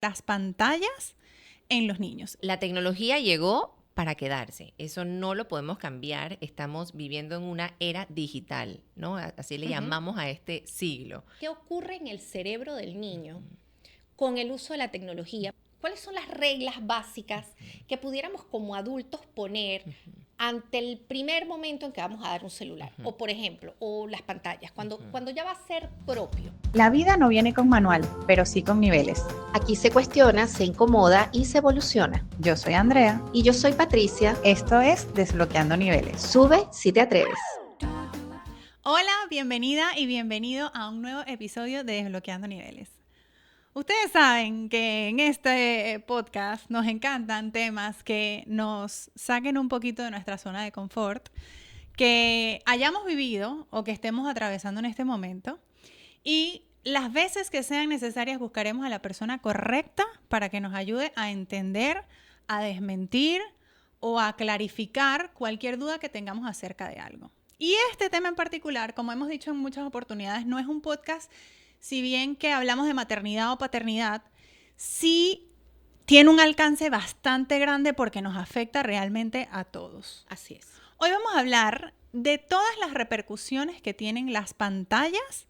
las pantallas en los niños. La tecnología llegó para quedarse. Eso no lo podemos cambiar. Estamos viviendo en una era digital, ¿no? Así le llamamos a este siglo. ¿Qué ocurre en el cerebro del niño con el uso de la tecnología? ¿Cuáles son las reglas básicas que pudiéramos como adultos poner ante el primer momento en que vamos a dar un celular? O por ejemplo, o las pantallas, cuando ya va a ser propio. La vida no viene con manual, pero sí con niveles. Aquí se cuestiona, se incomoda y se evoluciona. Yo soy Andrea. Y yo soy Patricia. Esto es Desbloqueando Niveles. Sube si te atreves. Hola, bienvenida y bienvenido a un nuevo episodio de Desbloqueando Niveles. Ustedes saben que en este podcast nos encantan temas que nos saquen un poquito de nuestra zona de confort, que hayamos vivido o que estemos atravesando en este momento, y las veces que sean necesarias buscaremos a la persona correcta para que nos ayude a entender, a desmentir o a clarificar cualquier duda que tengamos acerca de algo. Y este tema en particular, como hemos dicho en muchas oportunidades, no es un podcast, si bien que hablamos de maternidad o paternidad, sí tiene un alcance bastante grande porque nos afecta realmente a todos. Así es. Hoy vamos a hablar de todas las repercusiones que tienen las pantallas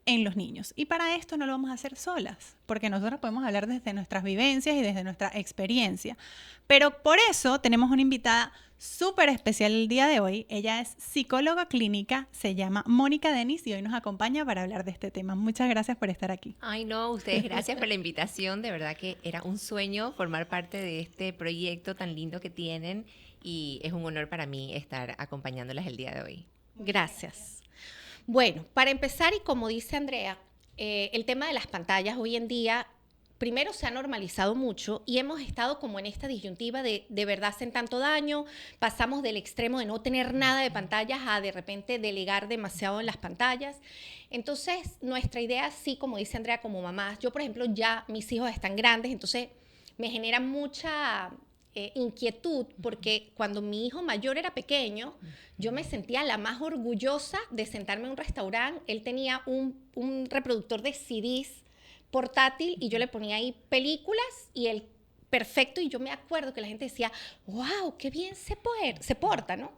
en los niños. Y para esto no lo vamos a hacer solas, porque nosotros podemos hablar desde nuestras vivencias y desde nuestra experiencia. Pero por eso tenemos una invitada súper especial el día de hoy. Ella es psicóloga clínica, se llama Mónica Denis y hoy nos acompaña para hablar de este tema. Muchas gracias por estar aquí. Ay, no, ustedes gracias por la invitación. De verdad que era un sueño formar parte de este proyecto tan lindo que tienen y es un honor para mí estar acompañándolas el día de hoy. Gracias. Bueno, para empezar, y como dice Andrea, el tema de las pantallas hoy en día, primero se ha normalizado mucho y hemos estado como en esta disyuntiva de verdad hacen tanto daño, pasamos del extremo de no tener nada de pantallas a de repente delegar demasiado en las pantallas. Entonces, nuestra idea, sí, como dice Andrea, como mamás, yo por ejemplo ya mis hijos están grandes, entonces me genera mucha inquietud, porque cuando mi hijo mayor era pequeño, yo me sentía la más orgullosa de sentarme en un restaurante. Él tenía un reproductor de CDs portátil y yo le ponía ahí películas y él perfecto, y yo me acuerdo que la gente decía, wow, qué bien se porta, ¿no?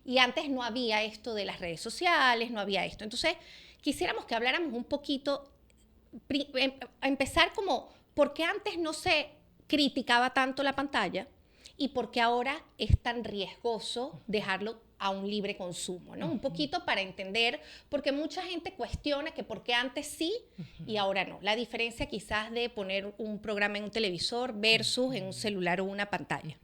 Y antes no había esto de las redes sociales, no había esto. Entonces, quisiéramos que habláramos un poquito, a empezar como, ¿por qué antes no se criticaba tanto la pantalla? ¿Y por qué ahora es tan riesgoso dejarlo a un libre consumo, ¿no? Un poquito para entender, porque mucha gente cuestiona que por qué antes sí y ahora no. La diferencia quizás de poner un programa en un televisor versus en un celular o una pantalla.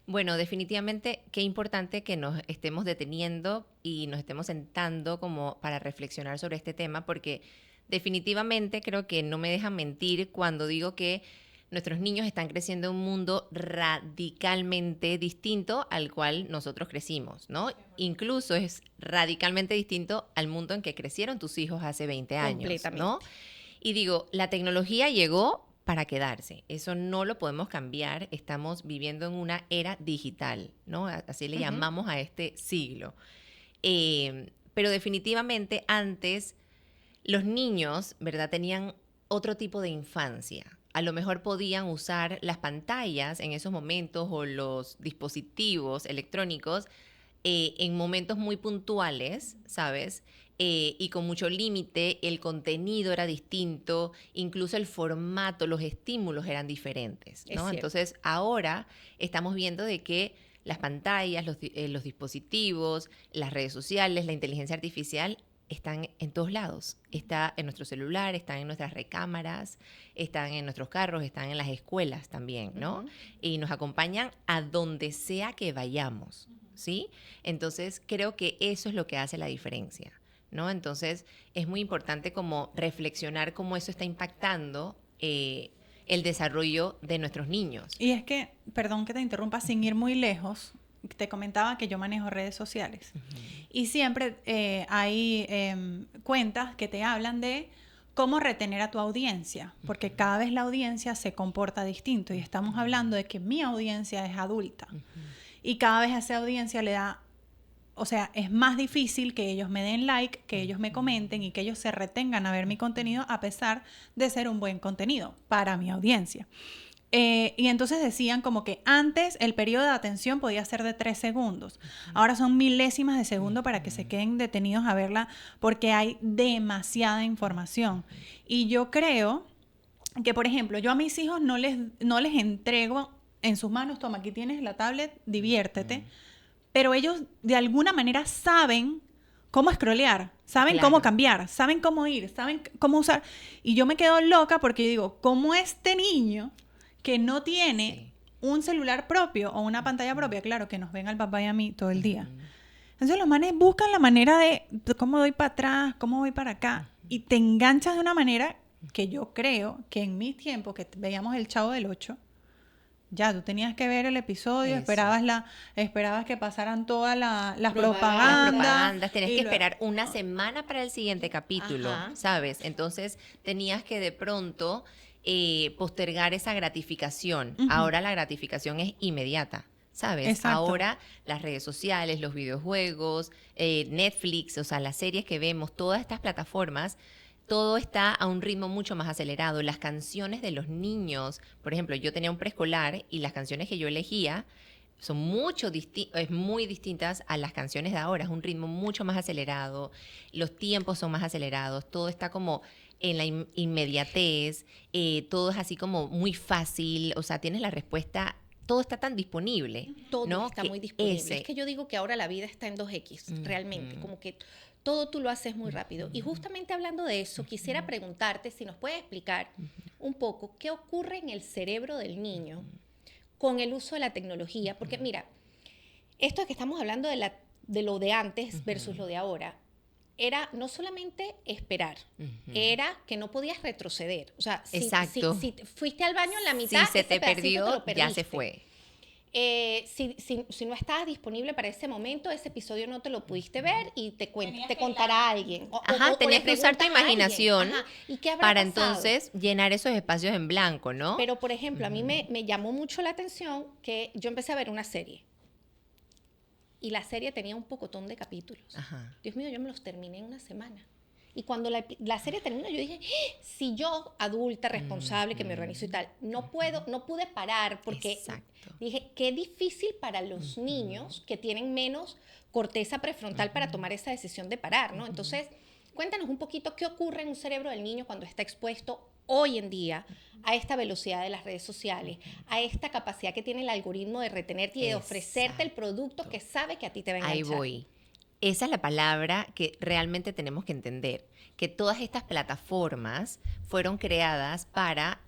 Bueno, definitivamente qué importante que nos estemos deteniendo y nos estemos sentando como para reflexionar sobre este tema, porque definitivamente creo que no me dejan mentir cuando digo que nuestros niños están creciendo en un mundo radicalmente distinto al cual nosotros crecimos, ¿no? Incluso es radicalmente distinto al mundo en que crecieron tus hijos hace 20 años, Completamente. ¿no? Y digo, la tecnología llegó para quederse. Eso no lo podemos cambiar. Estamos viviendo en una era digital, ¿no? Así le llamamos a este siglo. Pero definitivamente antes los niños, ¿verdad?, tenían otro tipo de infancia. A lo mejor podían usar las pantallas en esos momentos o los dispositivos electrónicos en momentos muy puntuales, ¿sabes? Y con mucho límite, el contenido era distinto, incluso el formato, los estímulos eran diferentes, ¿no? Entonces, ahora estamos viendo de que las pantallas, los dispositivos, las redes sociales, la inteligencia artificial están en todos lados. Está en nuestro celular, están en nuestras recámaras, están en nuestros carros, están en las escuelas también, ¿no? Y nos acompañan a donde sea que vayamos, ¿sí? Entonces, creo que eso es lo que hace la diferencia, ¿no? Entonces, es muy importante como reflexionar cómo eso está impactando el desarrollo de nuestros niños. Y es que, perdón que te interrumpa, sin ir muy lejos, te comentaba que yo manejo redes sociales y siempre hay cuentas que te hablan de cómo retener a tu audiencia, porque cada vez la audiencia se comporta distinto y estamos hablando de que mi audiencia es adulta y cada vez a esa audiencia le da o sea, es más difícil que ellos me den like, que ellos me comenten y que ellos se retengan a ver mi contenido a pesar de ser un buen contenido para mi audiencia. Y entonces decían como que antes el periodo de atención podía ser de 3 segundos. Ahora son milésimas de segundo para que se queden detenidos a verla porque hay demasiada información. Y yo creo que, por ejemplo, yo a mis hijos no les entrego en sus manos, toma, aquí tienes la tablet, diviértete. Pero ellos de alguna manera saben cómo scrollear, saben cómo cambiar, saben cómo ir, saben cómo usar. Y yo me quedo loca porque yo digo, ¿cómo este niño que no tiene un celular propio o una pantalla propia, claro, que nos ven al papá y a mí todo el día? Entonces los manes buscan la manera de cómo doy para atrás, cómo voy para acá. Y te enganchas de una manera que yo creo que en mis tiempos, que veíamos El Chavo del 8, ya, tú tenías que ver el episodio, esperabas que pasaran todas las propagandas. Tenías que esperar una semana para el siguiente capítulo, ¿sabes? Entonces tenías que de pronto postergar esa gratificación. Ahora la gratificación es inmediata, ¿sabes? Exacto. Ahora las redes sociales, los videojuegos, Netflix, o sea, las series que vemos, todas estas plataformas, todo está a un ritmo mucho más acelerado. Las canciones de los niños, por ejemplo, yo tenía un preescolar y las canciones que yo elegía son muy distintas a las canciones de ahora. Es un ritmo mucho más acelerado, los tiempos son más acelerados, todo está como en la inmediatez, todo es así como muy fácil, o sea, tienes la respuesta. Todo está tan disponible. Todo ¿no? está muy disponible. Es que yo digo que ahora la vida está en 2X, realmente, como que todo tú lo haces muy rápido. Y justamente hablando de eso, quisiera preguntarte si nos puedes explicar un poco qué ocurre en el cerebro del niño con el uso de la tecnología. Porque mira, esto es que estamos hablando de lo de antes versus lo de ahora. Era no solamente esperar, era que no podías retroceder. O sea, si fuiste al baño en la mitad, si se te perdió, ya se fue. Si no estabas disponible para ese momento, ese episodio no te lo pudiste ver y te contará alguien. Tenías que usar tu imaginación ¿Y qué habrá para pasado? Entonces llenar esos espacios en blanco, ¿no? Pero, por ejemplo, a mí me llamó mucho la atención que yo empecé a ver una serie. Y la serie tenía un pocotón de capítulos. Dios mío, yo me los terminé en una semana. Y cuando la serie terminó, yo dije, si yo, adulta, responsable, que me organizo y tal, no pude parar porque dije, qué difícil para los niños que tienen menos corteza prefrontal para tomar esa decisión de parar, ¿no? Entonces, cuéntanos un poquito qué ocurre en un cerebro del niño cuando está expuesto hoy en día a esta velocidad de las redes sociales, a esta capacidad que tiene el algoritmo de retenerte y de ofrecerte el producto que sabe que a ti te va a enganchar. Ahí voy. Esa es la palabra que realmente tenemos que entender, que todas estas plataformas fueron creadas para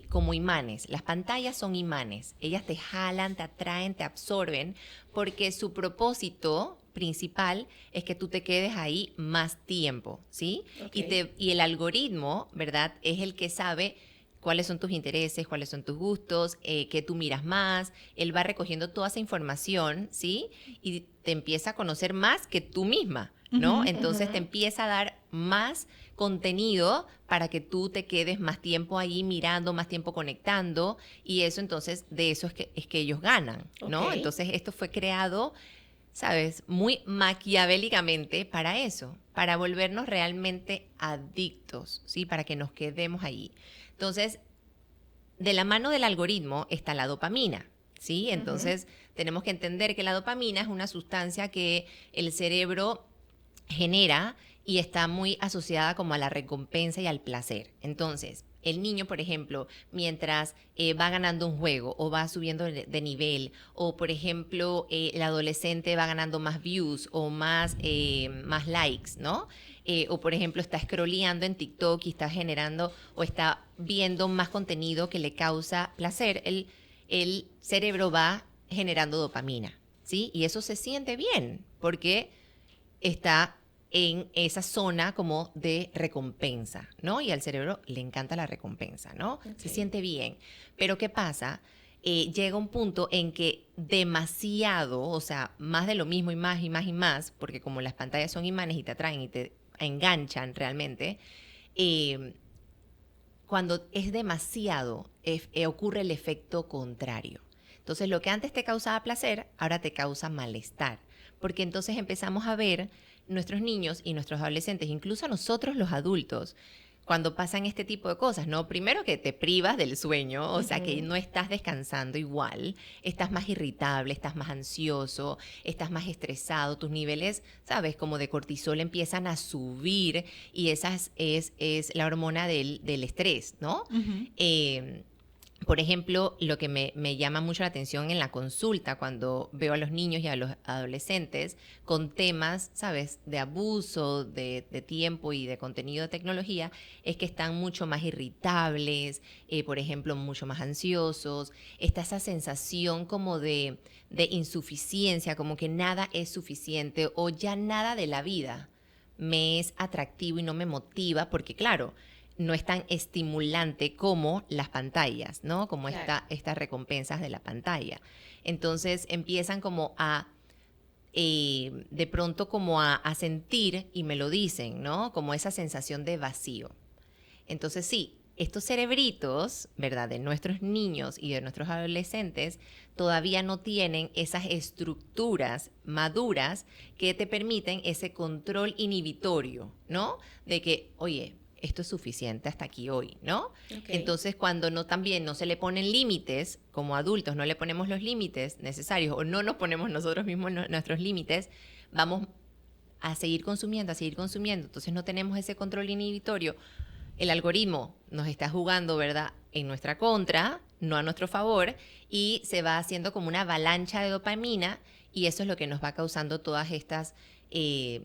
como imanes. Las pantallas son imanes, ellas te jalan, te atraen, te absorben, porque su propósito principal es que tú te quedes ahí más tiempo, ¿sí? Y el algoritmo, ¿verdad? Es el que sabe cuáles son tus intereses, cuáles son tus gustos, qué tú miras más. Él va recogiendo toda esa información, ¿sí? Y te empieza a conocer más que tú misma, ¿no? Entonces te empieza a dar más contenido para que tú te quedes más tiempo ahí mirando, más tiempo conectando. Y eso entonces, de eso es que ellos ganan, ¿no? Entonces esto fue creado, ¿sabes? Muy maquiavélicamente para eso, para volvernos realmente adictos, ¿sí? Para que nos quedemos ahí. Entonces, de la mano del algoritmo está la dopamina, ¿sí? Entonces, tenemos que entender que la dopamina es una sustancia que el cerebro genera y está muy asociada como a la recompensa y al placer. Entonces, el niño, por ejemplo, mientras va ganando un juego o va subiendo de nivel, o por ejemplo, el adolescente va ganando más views o más likes, ¿no? O por ejemplo, está scrolleando en TikTok y está generando o está viendo más contenido que le causa placer, el cerebro va generando dopamina, ¿sí? Y eso se siente bien porque está en esa zona como de recompensa, ¿no? Y al cerebro le encanta la recompensa, ¿no? Se siente bien. Pero ¿qué pasa? Llega un punto en que demasiado, o sea, más de lo mismo y más y más y más, porque como las pantallas son imanes y te atraen y te enganchan realmente, cuando es demasiado, ocurre el efecto contrario. Entonces, lo que antes te causaba placer, ahora te causa malestar. porque entonces empezamos a ver nuestros niños y nuestros adolescentes, incluso a nosotros los adultos, cuando pasan este tipo de cosas, ¿no? Primero que te privas del sueño, o sea, que no estás descansando igual, estás más irritable, estás más ansioso, estás más estresado, tus niveles, ¿sabes? Como de cortisol empiezan a subir y esa es la hormona del estrés, ¿no? Por ejemplo, lo que me llama mucho la atención en la consulta cuando veo a los niños y a los adolescentes con temas, ¿sabes?, de abuso de tiempo y de contenido de tecnología, es que están mucho más irritables, por ejemplo, mucho más ansiosos. Está esa sensación como de insuficiencia, como que nada es suficiente o ya nada de la vida me es atractivo y no me motiva, porque claro, no es tan estimulante como las pantallas, ¿no? Como Claro. estas recompensas de la pantalla. Entonces empiezan como a, de pronto como a sentir, y me lo dicen, ¿no? Como esa sensación de vacío. Entonces sí, estos cerebritos, ¿verdad?, de nuestros niños y de nuestros adolescentes todavía no tienen esas estructuras maduras que te permiten ese control inhibitorio, ¿no? De que, oye, esto es suficiente hasta aquí hoy, ¿no? Okay. Entonces, cuando también no se le ponen límites, como adultos no le ponemos los límites necesarios o no nos ponemos nosotros mismos nuestros límites, vamos a seguir consumiendo, entonces no tenemos ese control inhibitorio. El algoritmo nos está jugando, ¿verdad?, en nuestra contra, no a nuestro favor, y se va haciendo como una avalancha de dopamina y eso es lo que nos va causando todas estas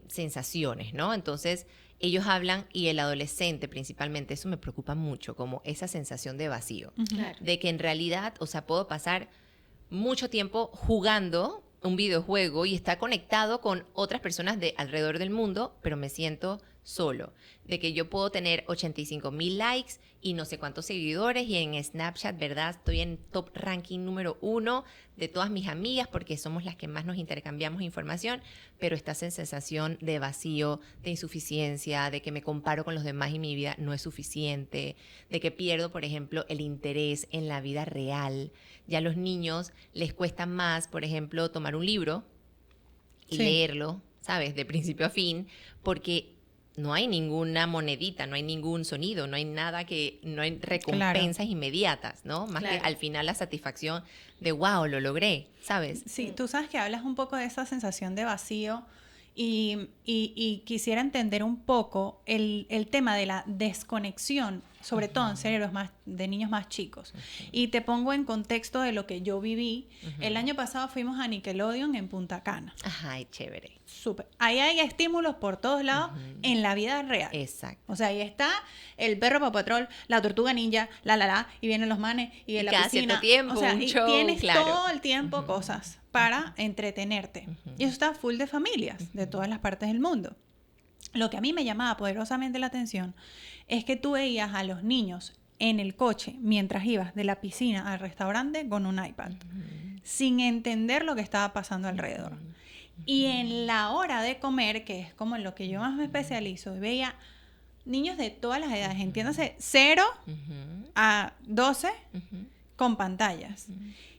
sensaciones, ¿no? Entonces, ellos hablan, y el adolescente principalmente, eso me preocupa mucho, como esa sensación de vacío, Claro. de que en realidad, o sea, puedo pasar mucho tiempo jugando un videojuego y estar conectado con otras personas de alrededor del mundo, pero me siento solo. De que yo puedo tener 85,000 likes y no sé cuántos seguidores y en Snapchat, ¿verdad?, estoy en top ranking número 1 de todas mis amigas porque somos las que más nos intercambiamos información, pero esta sensación de vacío, de insuficiencia, de que me comparo con los demás y mi vida no es suficiente, de que pierdo, por ejemplo, el interés en la vida real. Ya a los niños les cuesta más, por ejemplo, tomar un libro y leerlo, ¿sabes?, de principio a fin, porque no hay ninguna monedita, no hay ningún sonido, no hay nada no hay recompensas inmediatas, ¿no? Más que al final la satisfacción de wow, lo logré, ¿sabes? Sí, tú sabes que hablas un poco de esa sensación de vacío y quisiera entender un poco el tema de la desconexión, sobre todo en cerebros de niños más chicos. Y te pongo en contexto de lo que yo viví. El año pasado fuimos a Nickelodeon en Punta Cana. Ajá, chévere. Súper. Ahí hay estímulos por todos lados en la vida real. Exacto. O sea, ahí está el perro Paw Patrol, la tortuga ninja, y vienen los manes y en la cada piscina. cierto tiempo, o sea, un y show, tienes claro. todo el tiempo cosas para entretenerte. Y eso está full de familias de todas las partes del mundo. Lo que a mí me llamaba poderosamente la atención es que tú veías a los niños en el coche mientras ibas de la piscina al restaurante con un iPad, sin entender lo que estaba pasando alrededor. Y en la hora de comer, que es como en lo que yo más me especializo, veía niños de todas las edades, entiéndase, 0 a 12 con pantallas.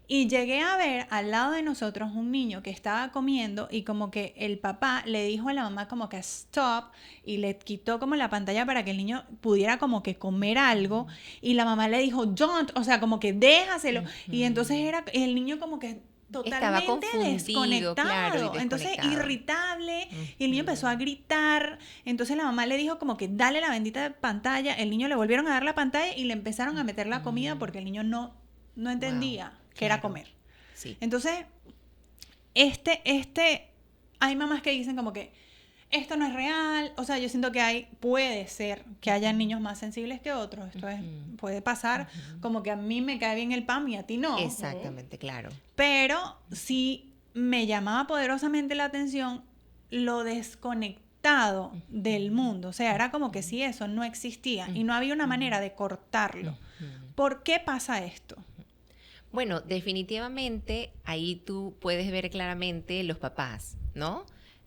Y llegué a ver al lado de nosotros un niño que estaba comiendo y como que el papá le dijo a la mamá como que stop y le quitó como la pantalla para que el niño pudiera como que comer algo y la mamá le dijo don't, o sea, como que déjaselo. Y entonces era el niño como que totalmente desconectado, claro, entonces irritable, y el niño empezó a gritar. Entonces la mamá le dijo como que dale la bendita pantalla, el niño le volvieron a dar la pantalla y le empezaron a meter la comida porque el niño no entendía que era comer. Sí. Entonces hay mamás que dicen como que esto no es real, o sea, yo siento que puede ser que haya niños más sensibles que otros, esto puede pasar, como que a mí me cae bien el pan y a ti no. Exactamente, claro. Pero sí me llamaba poderosamente la atención lo desconectado del mundo, o sea, era como que si eso no existía y no había una manera de cortarlo. ¿Por qué pasa esto? Bueno, definitivamente ahí tú puedes ver claramente los papás, ¿no?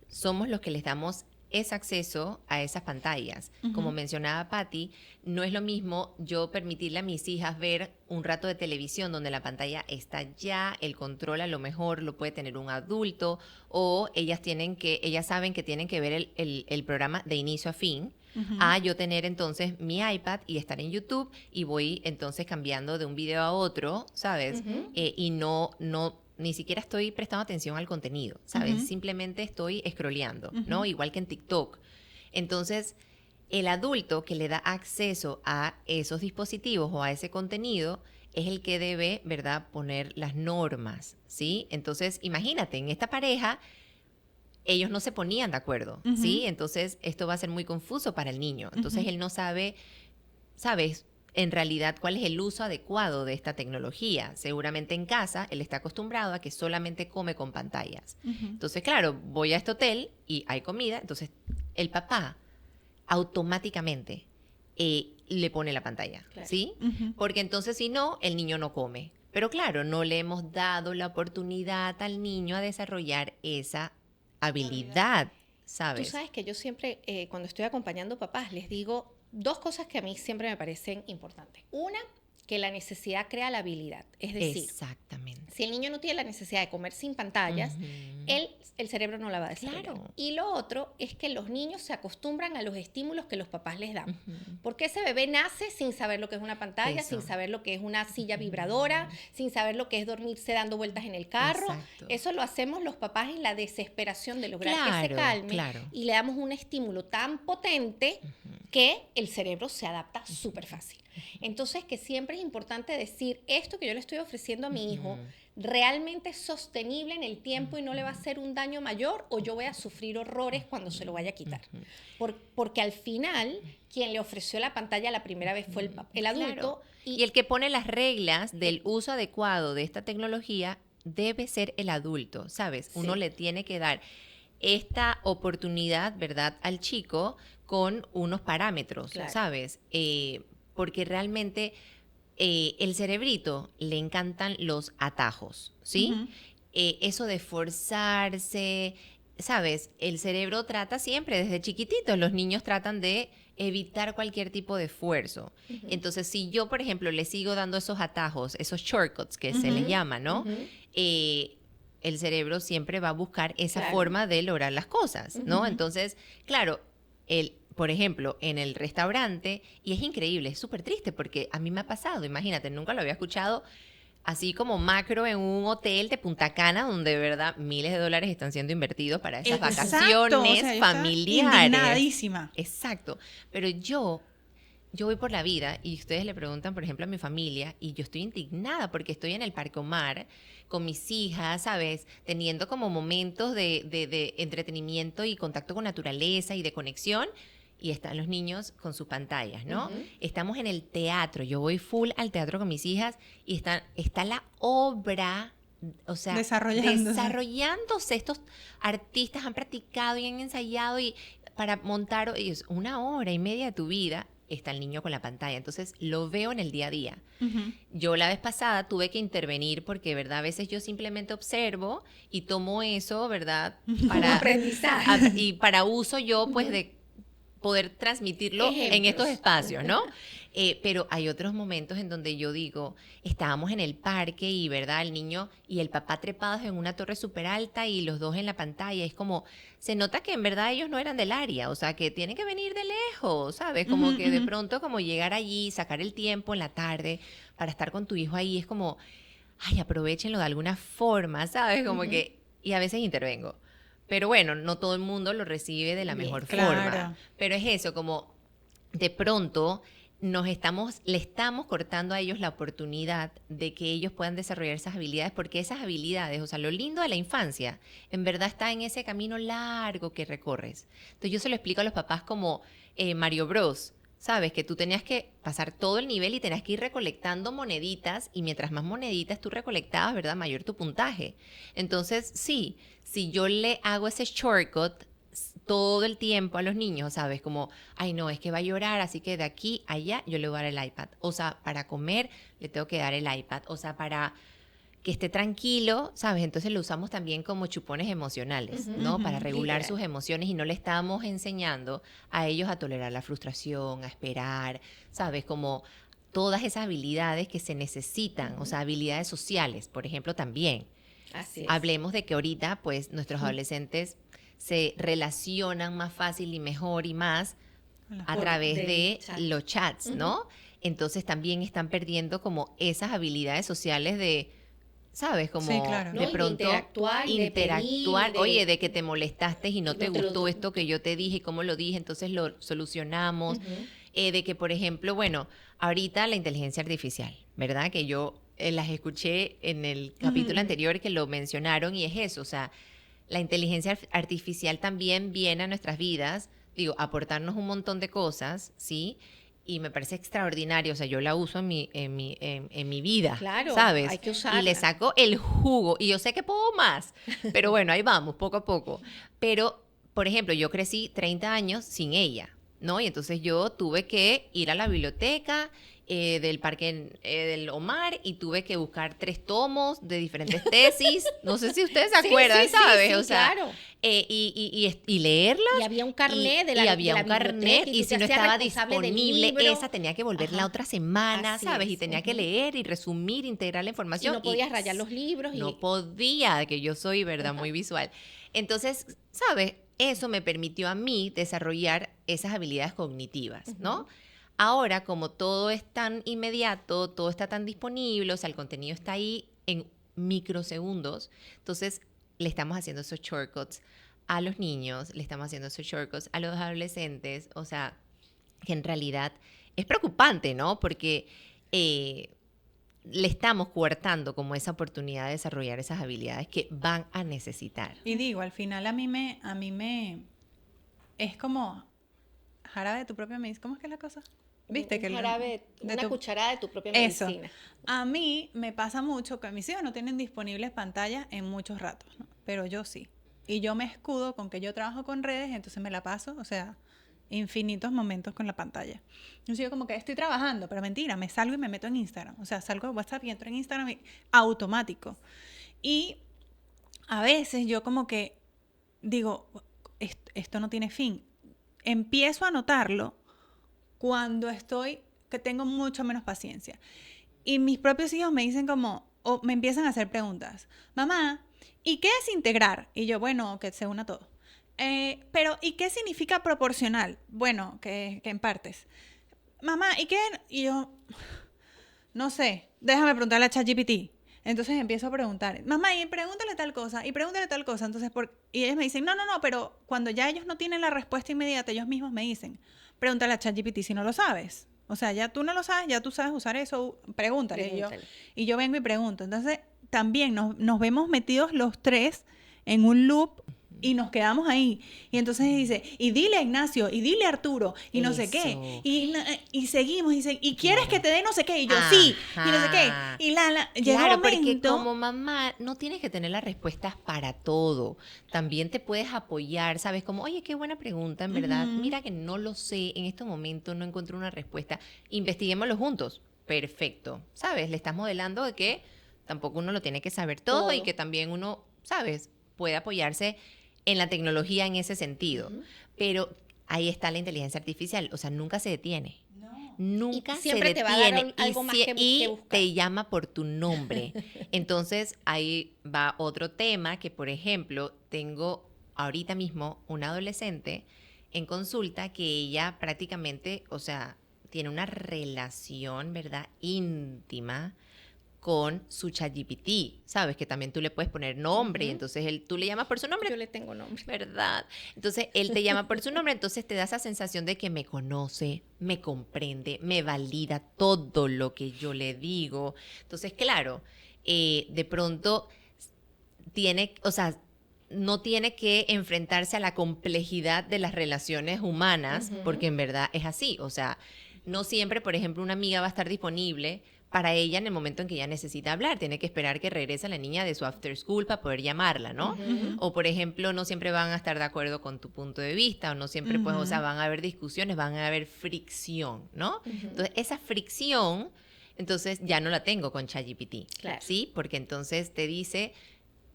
Somos los que les damos ese acceso a esas pantallas. Como mencionaba Patti, no es lo mismo yo permitirle a mis hijas ver un rato de televisión donde la pantalla está ya, el control a lo mejor lo puede tener un adulto, o ellas saben que tienen que ver el programa de inicio a fin, a yo tener entonces mi iPad y estar en YouTube y voy entonces cambiando de un video a otro, ¿sabes? Y no ni siquiera estoy prestando atención al contenido, ¿sabes? Simplemente estoy scrolleando, ¿no? Igual que en TikTok. Entonces, el adulto que le da acceso a esos dispositivos o a ese contenido es el que debe, ¿verdad?, poner las normas, ¿sí? Entonces, imagínate, en esta pareja ellos no se ponían de acuerdo, ¿sí? Entonces, esto va a ser muy confuso para el niño. Entonces, él no sabe, ¿sabes?, en realidad cuál es el uso adecuado de esta tecnología. Seguramente en casa él está acostumbrado a que solamente come con pantallas. Entonces, claro, voy a este hotel y hay comida, entonces el papá automáticamente le pone la pantalla, Claro. ¿sí? Porque entonces si no, el niño no come. Pero claro, no le hemos dado la oportunidad al niño a desarrollar esa habilidad, ¿sabes? Tú sabes que yo siempre, cuando estoy acompañando papás, les digo 2 cosas que a mí siempre me parecen importantes. Una, que la necesidad crea la habilidad. Es decir, exactamente. si el niño no tiene la necesidad de comer sin pantallas, el cerebro no la va a desarrollar. Claro. Y lo otro es que los niños se acostumbran a los estímulos que los papás les dan. Porque ese bebé nace sin saber lo que es una pantalla, Eso. sin saber lo que es una silla vibradora, sin saber lo que es dormirse dando vueltas en el carro. Exacto. Eso lo hacemos los papás en la desesperación de lograr que se Claro, calme. claro. Y le damos un estímulo tan potente que el cerebro se adapta súper fácil. Entonces, que siempre es importante decir, esto que yo le estoy ofreciendo a mi hijo, ¿realmente es sostenible en el tiempo y no le va a hacer un daño mayor o yo voy a sufrir horrores cuando se lo vaya a quitar? Porque al final, quien le ofreció la pantalla la primera vez fue el adulto. Claro. Y el que pone las reglas del uso adecuado de esta tecnología debe ser el adulto, ¿sabes? Uno Sí. le tiene que dar esta oportunidad, ¿verdad?, al chico con unos parámetros, Claro. ¿sabes? Porque realmente el cerebrito le encantan los atajos, ¿sí? Eso de forzarse, ¿sabes? El cerebro trata siempre, desde chiquititos, los niños tratan de evitar cualquier tipo de esfuerzo. Entonces, si yo, por ejemplo, le sigo dando esos atajos, esos shortcuts que se les llama, ¿no? El cerebro siempre va a buscar esa Claro. forma de lograr las cosas, ¿no? Entonces, claro, por ejemplo, en el restaurante, y es increíble, es súper triste porque a mí me ha pasado, imagínate, nunca lo había escuchado así como macro en un hotel de Punta Cana, donde de verdad miles de dólares están siendo invertidos para esas Exacto, vacaciones o sea, yo estaba familiares. indignadísima. Exacto, pero yo voy por la vida y ustedes le preguntan, por ejemplo, a mi familia, y yo estoy indignada porque estoy en el Parque Omar con mis hijas, ¿sabes? Teniendo como momentos de entretenimiento y contacto con naturaleza y de conexión, y están los niños con sus pantallas, ¿no? Estamos en el teatro, yo voy full al teatro con mis hijas y está la obra, o sea, desarrollándose. Estos artistas han practicado y han ensayado y para montar una hora y media de tu vida está el niño con la pantalla. Entonces, lo veo en el día a día. Yo la vez pasada tuve que intervenir porque, ¿verdad? A veces yo simplemente observo y tomo eso, ¿verdad? Para aprendizaje. y para uso yo, pues, de poder transmitirlo en Ejemplos. estos espacios, ¿no? Pero hay otros momentos en donde yo digo, estábamos en el parque y, ¿verdad? El niño y el papá trepados en una torre súper alta y los dos en la pantalla. Es como, se nota que en verdad ellos no eran del área, o sea, que tienen que venir de lejos, ¿sabes? Como que de pronto como llegar allí, sacar el tiempo en la tarde para estar con tu hijo ahí, es como, ay, aprovechenlo de alguna forma, ¿sabes? Como que, y a veces intervengo. Pero bueno, no todo el mundo lo recibe de la Bien, mejor claro. forma. Pero es eso, como de pronto le estamos cortando a ellos la oportunidad de que ellos puedan desarrollar esas habilidades, porque esas habilidades, o sea, lo lindo de la infancia, en verdad está en ese camino largo que recorres. Entonces yo se lo explico a los papás como Mario Bros. ¿Sabes? Que tú tenías que pasar todo el nivel y tenías que ir recolectando moneditas y mientras más moneditas tú recolectabas, ¿verdad? Mayor tu puntaje. Entonces, sí, si yo le hago ese shortcut todo el tiempo a los niños, ¿sabes? Como, ay, no, es que va a llorar, así que de aquí a allá yo le voy a dar el iPad. O sea, para comer le tengo que dar el iPad. O sea, para que esté tranquilo, ¿sabes? Entonces lo usamos también como chupones emocionales, ¿no? Para regular Literal. sus emociones y no le estamos enseñando a ellos a tolerar la frustración, a esperar, ¿sabes? Como todas esas habilidades que se necesitan, o sea, habilidades sociales, por ejemplo, también. Así es. Hablemos de que ahorita, pues, nuestros adolescentes se relacionan más fácil y mejor y más a Por- través del de chat. los chats, ¿no? Entonces también están perdiendo como esas habilidades sociales de, ¿sabes? Como Sí, claro. ¿No? de Y de pronto interactuar y de pedir, y de- oye, de que te molestaste y no y te no te lo- gustó esto que yo te dije, cómo lo dije, entonces lo solucionamos. Ujú. De que, por ejemplo, bueno, ahorita la inteligencia artificial, ¿verdad? Que yo las escuché en el capítulo anterior que lo mencionaron y es eso, o sea, la inteligencia artificial también viene a nuestras vidas, digo, a aportarnos un montón de cosas, ¿sí? Y me parece extraordinario, o sea, yo la uso en mi vida, Claro, ¿sabes? hay que Y usarla. le saco el jugo, y yo sé que puedo más, pero bueno, ahí vamos, poco a poco. Pero, por ejemplo, yo crecí 30 años sin ella, ¿no? Y entonces yo tuve que ir a la biblioteca del Parque del Omar y tuve que buscar 3 tomos de diferentes tesis. No sé si ustedes se Sí, acuerdan, sí, sí, ¿sabes? sí, o sea, claro. y leerlas. Y había un carnet de la y había de la un carnet biblioteca, y tú si te no hacías estaba responsable del disponible, libro. esa tenía que volver la Ajá. otra semana, Así ¿sabes? Y es, tenía que ujú. leer y resumir, integrar la Y información. no podías rayar los libros. No y podía, que yo soy, ¿verdad? Muy visual. Entonces, ¿sabes? Eso me permitió a mí desarrollar esas habilidades cognitivas, ¿no? Ahora, como todo es tan inmediato, todo está tan disponible, o sea, el contenido está ahí en microsegundos, entonces le estamos haciendo esos shortcuts a los niños, le estamos haciendo esos shortcuts a los adolescentes, o sea, que en realidad es preocupante, ¿no? Porque le estamos coartando como esa oportunidad de desarrollar esas habilidades que van a necesitar. Y digo, al final a mí me es como jarabe de tu propia medicina. ¿Cómo es que es la cosa? ¿Viste? un que jarabe, de una tu- cucharada de tu propia Eso. medicina. A mí me pasa mucho que mis hijos no tienen disponibles pantallas en muchos ratos, ¿no? Pero yo sí. Y yo me escudo con que yo trabajo con redes, entonces me la paso, o sea, infinitos momentos con la pantalla. Yo sigo como que estoy trabajando, pero mentira, me salgo y me meto en Instagram. O sea, salgo de WhatsApp y entro en Instagram automático. Y a veces yo como que digo, esto no tiene fin. Empiezo a notarlo cuando que tengo mucho menos paciencia. Y mis propios hijos me dicen como, o me empiezan a hacer preguntas. Mamá, ¿y qué es integrar? Y yo, bueno, que se una todo. Pero, ¿y qué significa proporcional? Bueno, que en partes. Mamá, ¿y qué? Y yo, no sé, déjame preguntarle a ChatGPT. Entonces empiezo a preguntar, mamá, y pregúntale tal cosa, y pregúntale tal cosa. Entonces, y ellos me dicen, no, pero cuando ya ellos no tienen la respuesta inmediata, ellos mismos me dicen, pregúntale a ChatGPT si no lo sabes. O sea, ya tú no lo sabes, ya tú sabes usar eso, pregúntale. Pregúntale. Y yo vengo y pregunto. Entonces, también nos vemos metidos los tres en un loop y nos quedamos ahí. Y entonces dice, y dile a Ignacio, y dile a Arturo, y no sé qué. Eso. Y seguimos, y quieres Claro. que te dé no sé qué. Y yo, sí, y no sé Ajá. qué. Y llega Claro, un porque momento. como mamá no tienes que tener las respuestas para todo. También te puedes apoyar, ¿sabes? Como, oye, qué buena pregunta, en verdad. Ujú. Mira que no lo sé, en este momento no encuentro una respuesta. Investiguémoslo juntos. Perfecto. ¿Sabes? Le estás modelando de que tampoco uno lo tiene que saber todo y Todo. que también uno, ¿sabes? Puede apoyarse en la tecnología en ese sentido. Pero ahí está la inteligencia artificial. O sea, nunca se detiene. Nunca Y siempre se te va a dar detiene algo más que y buscar. te llama por tu nombre. Entonces, ahí va otro tema que, por ejemplo, tengo ahorita mismo una adolescente en consulta que ella prácticamente, o sea, tiene una relación, ¿verdad?, íntima con su ChatGPT, ¿sabes? Que también tú le puedes poner nombre y entonces tú le llamas por su nombre. Yo le tengo nombre. ¿Verdad? Entonces, él te llama por su nombre, entonces te da esa sensación de que me conoce, me comprende, me valida todo lo que yo le digo. Entonces, claro, de pronto o sea, no tiene que enfrentarse a la complejidad de las relaciones humanas, porque en verdad es así. O sea, no siempre, por ejemplo, una amiga va a estar disponible para ella en el momento en que ella necesita hablar. Tiene que esperar que regrese la niña de su after school para poder llamarla, ¿no? O, por ejemplo, no siempre van a estar de acuerdo con tu punto de vista, o no siempre, pues, o sea, van a haber discusiones, van a haber fricción, ¿no? Entonces, esa fricción entonces ya no la tengo con ChatGPT, Claro. ¿sí? Porque entonces te dice...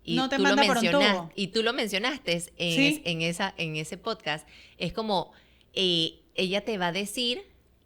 Y No te tú lo manda por un tubo. y tú lo mencionaste Sí. en ese podcast. Es como ella te va a decir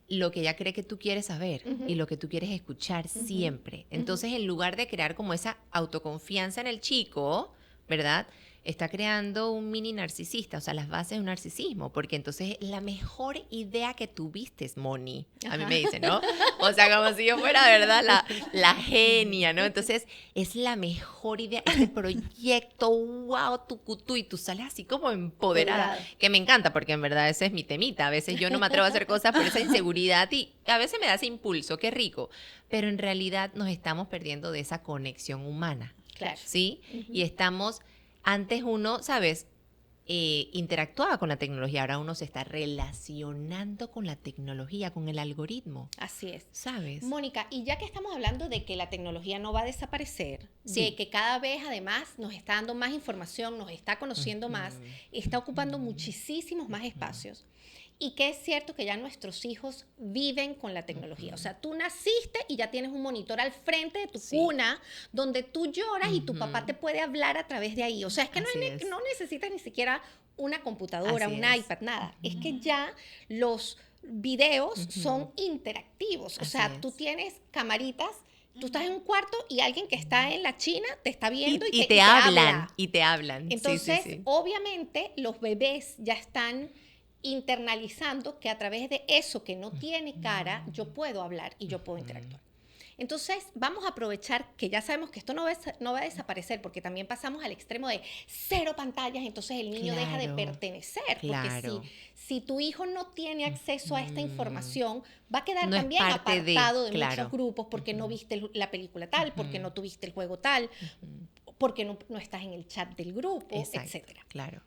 lo que ella cree que tú quieres saber y lo que tú quieres escuchar siempre. Entonces, en lugar de crear como esa autoconfianza en el chico, ¿verdad? Está creando un mini narcisista, o sea, las bases de un narcisismo, porque entonces la mejor idea que tuviste es Moni. A mí me dicen, ¿no? O sea, como si yo fuera, de verdad, la genia, ¿no? Entonces, es la mejor idea, este proyecto, wow, tucutú, y tú sales así como empoderada, que me encanta, porque en verdad ese es mi temita. A veces yo no me atrevo a hacer cosas por esa inseguridad y a veces me da ese impulso, qué rico, pero en realidad nos estamos perdiendo de esa conexión humana, Claro. ¿sí? Y estamos... Antes uno, ¿sabes? Interactuaba con la tecnología, ahora uno se está relacionando con la tecnología, con el algoritmo, Así es. ¿sabes? Mónica, y ya que estamos hablando de que la tecnología no va a desaparecer, Sí. de que cada vez además nos está dando más información, nos está conociendo más, está ocupando muchísimos más espacios, y que es cierto que ya nuestros hijos viven con la tecnología. O sea, tú naciste y ya tienes un monitor al frente de tu cuna donde tú lloras y tu papá te puede hablar a través de ahí. O sea, es que Así es. no necesitas ni siquiera una computadora, Así un es. iPad, nada. Es que ya los videos son interactivos. O Así sea, es. tú tienes camaritas, tú estás en un cuarto y alguien que está en la China te está viendo y, Y te hablan, y te hablan. Sí, Entonces, sí. obviamente, los bebés ya están internalizando que a través de eso que no tiene cara, yo puedo hablar y yo puedo interactuar. Entonces, vamos a aprovechar que ya sabemos que esto no va a desaparecer, porque también pasamos al extremo de 0 pantallas, entonces el niño deja de Claro, pertenecer. claro. Porque si tu hijo no tiene acceso a esta información, va a quedar No es también parte de, apartado de claro. muchos grupos, porque no viste la película tal, porque no tuviste el juego tal, porque no estás en el chat del grupo, Exacto, etcétera. claro.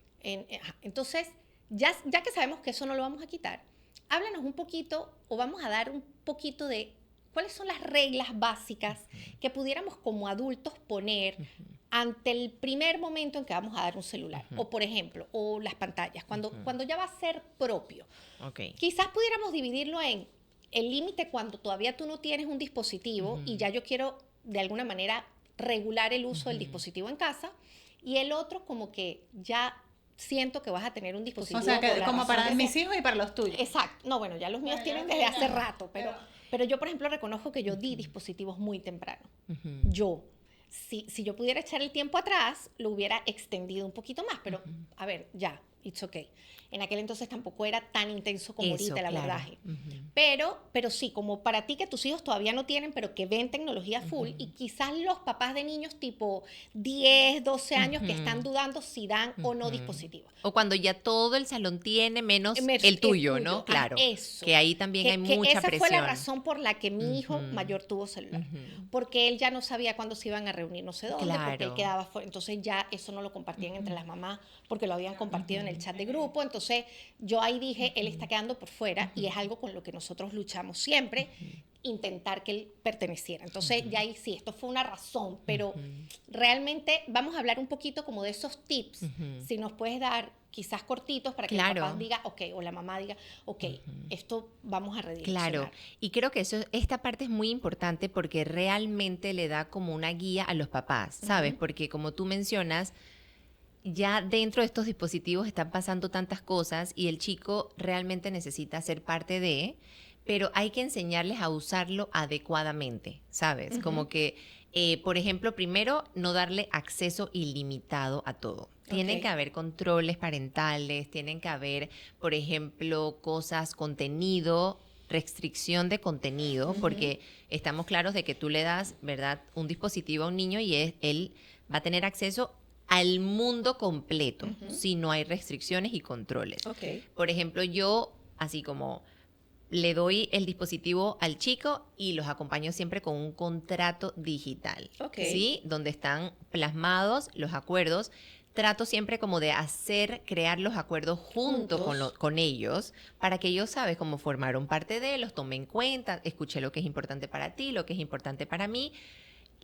Entonces, ya que sabemos que eso no lo vamos a quitar, háblanos un poquito o vamos a dar un poquito de cuáles son las reglas básicas que pudiéramos como adultos poner ante el primer momento en que vamos a dar un celular. O por ejemplo, o las pantallas, cuando ya va a ser propio. Okay. Quizás pudiéramos dividirlo en el límite cuando todavía tú no tienes un dispositivo y ya yo quiero de alguna manera regular el uso del dispositivo en casa, y el otro como que ya siento que vas a tener un dispositivo. O sea, que por la como razón para que mis sea. hijos y para los tuyos. Exacto. No, bueno, ya los míos tienen desde hace rato, pero yo, por ejemplo, reconozco que yo di dispositivos muy temprano. Yo, si yo pudiera echar el tiempo atrás, lo hubiera extendido un poquito más, pero a ver, ya, it's okay. En aquel entonces tampoco era tan intenso como ahorita el abordaje. Pero sí, como para ti que tus hijos todavía no tienen, pero que ven tecnología full, y quizás los papás de niños tipo 10, 12 años que están dudando si dan o no dispositivos. O cuando ya todo el salón tiene menos Menos el tuyo, ¿no? Ah, Claro. eso. Que ahí también hay Que mucha esa presión. fue la razón por la que mi hijo mayor tuvo celular. Porque él ya no sabía cuándo se iban a reunir no sé dónde, porque él Claro. quedaba fuera. Entonces ya eso no lo compartían entre las mamás porque lo habían compartido en el chat de grupo. Entonces yo ahí dije, él está quedando por fuera y es algo con lo que nosotros luchamos siempre, intentar que él perteneciera. Entonces ya ahí sí, esto fue una razón, pero realmente vamos a hablar un poquito como de esos tips, si nos puedes dar quizás cortitos para que el Claro. papá diga, ok, o la mamá diga, ok, esto vamos a redireccionar. Claro, y creo que esta parte es muy importante porque realmente le da como una guía a los papás, ¿sabes? Porque como tú mencionas, ya dentro de estos dispositivos están pasando tantas cosas y el chico realmente necesita ser parte de, pero hay que enseñarles a usarlo adecuadamente, ¿sabes? Como que, por ejemplo, primero, no darle acceso ilimitado a todo. Tienen Ok. que haber controles parentales, tienen que haber, por ejemplo, contenido, restricción de contenido, porque estamos claros de que tú le das, ¿verdad?, un dispositivo a un niño y él va a tener acceso al mundo completo si no hay restricciones y controles. Ok. Por ejemplo, yo, así como le doy el dispositivo al chico y los acompaño siempre con un contrato digital, Ok. ¿sí? Donde están plasmados los acuerdos. Trato siempre como de crear los acuerdos junto con ellos para que ellos, ¿sabes?, como formaron parte de, los tome en cuenta, escuché lo que es importante para ti, lo que es importante para mí.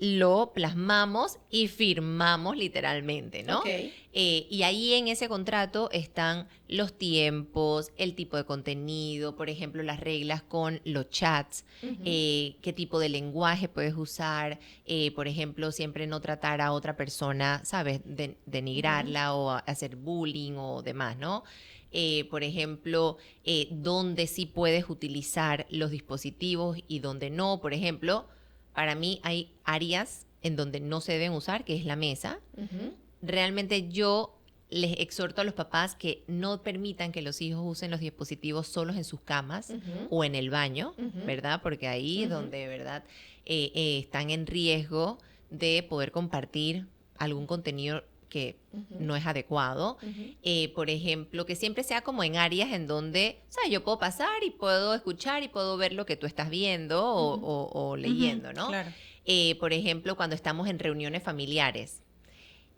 lo plasmamos y firmamos literalmente, ¿no? Ok. Y ahí en ese contrato están los tiempos, el tipo de contenido, por ejemplo, las reglas con los chats, qué tipo de lenguaje puedes usar, por ejemplo, siempre no tratar a otra persona, ¿sabes? Denigrarla o hacer bullying o demás, ¿no? Por ejemplo, dónde sí puedes utilizar los dispositivos y dónde no. Por ejemplo, para mí hay áreas en donde no se deben usar, que es la mesa. Realmente yo les exhorto a los papás que no permitan que los hijos usen los dispositivos solos en sus camas o en el baño, ¿verdad? Porque ahí es donde, ¿verdad? Están en riesgo de poder compartir algún contenido que no es adecuado. Por ejemplo, que siempre sea como en áreas en donde, o sea, yo puedo pasar y puedo escuchar y puedo ver lo que tú estás viendo o leyendo, ¿no? Claro. Por ejemplo, cuando estamos en reuniones familiares.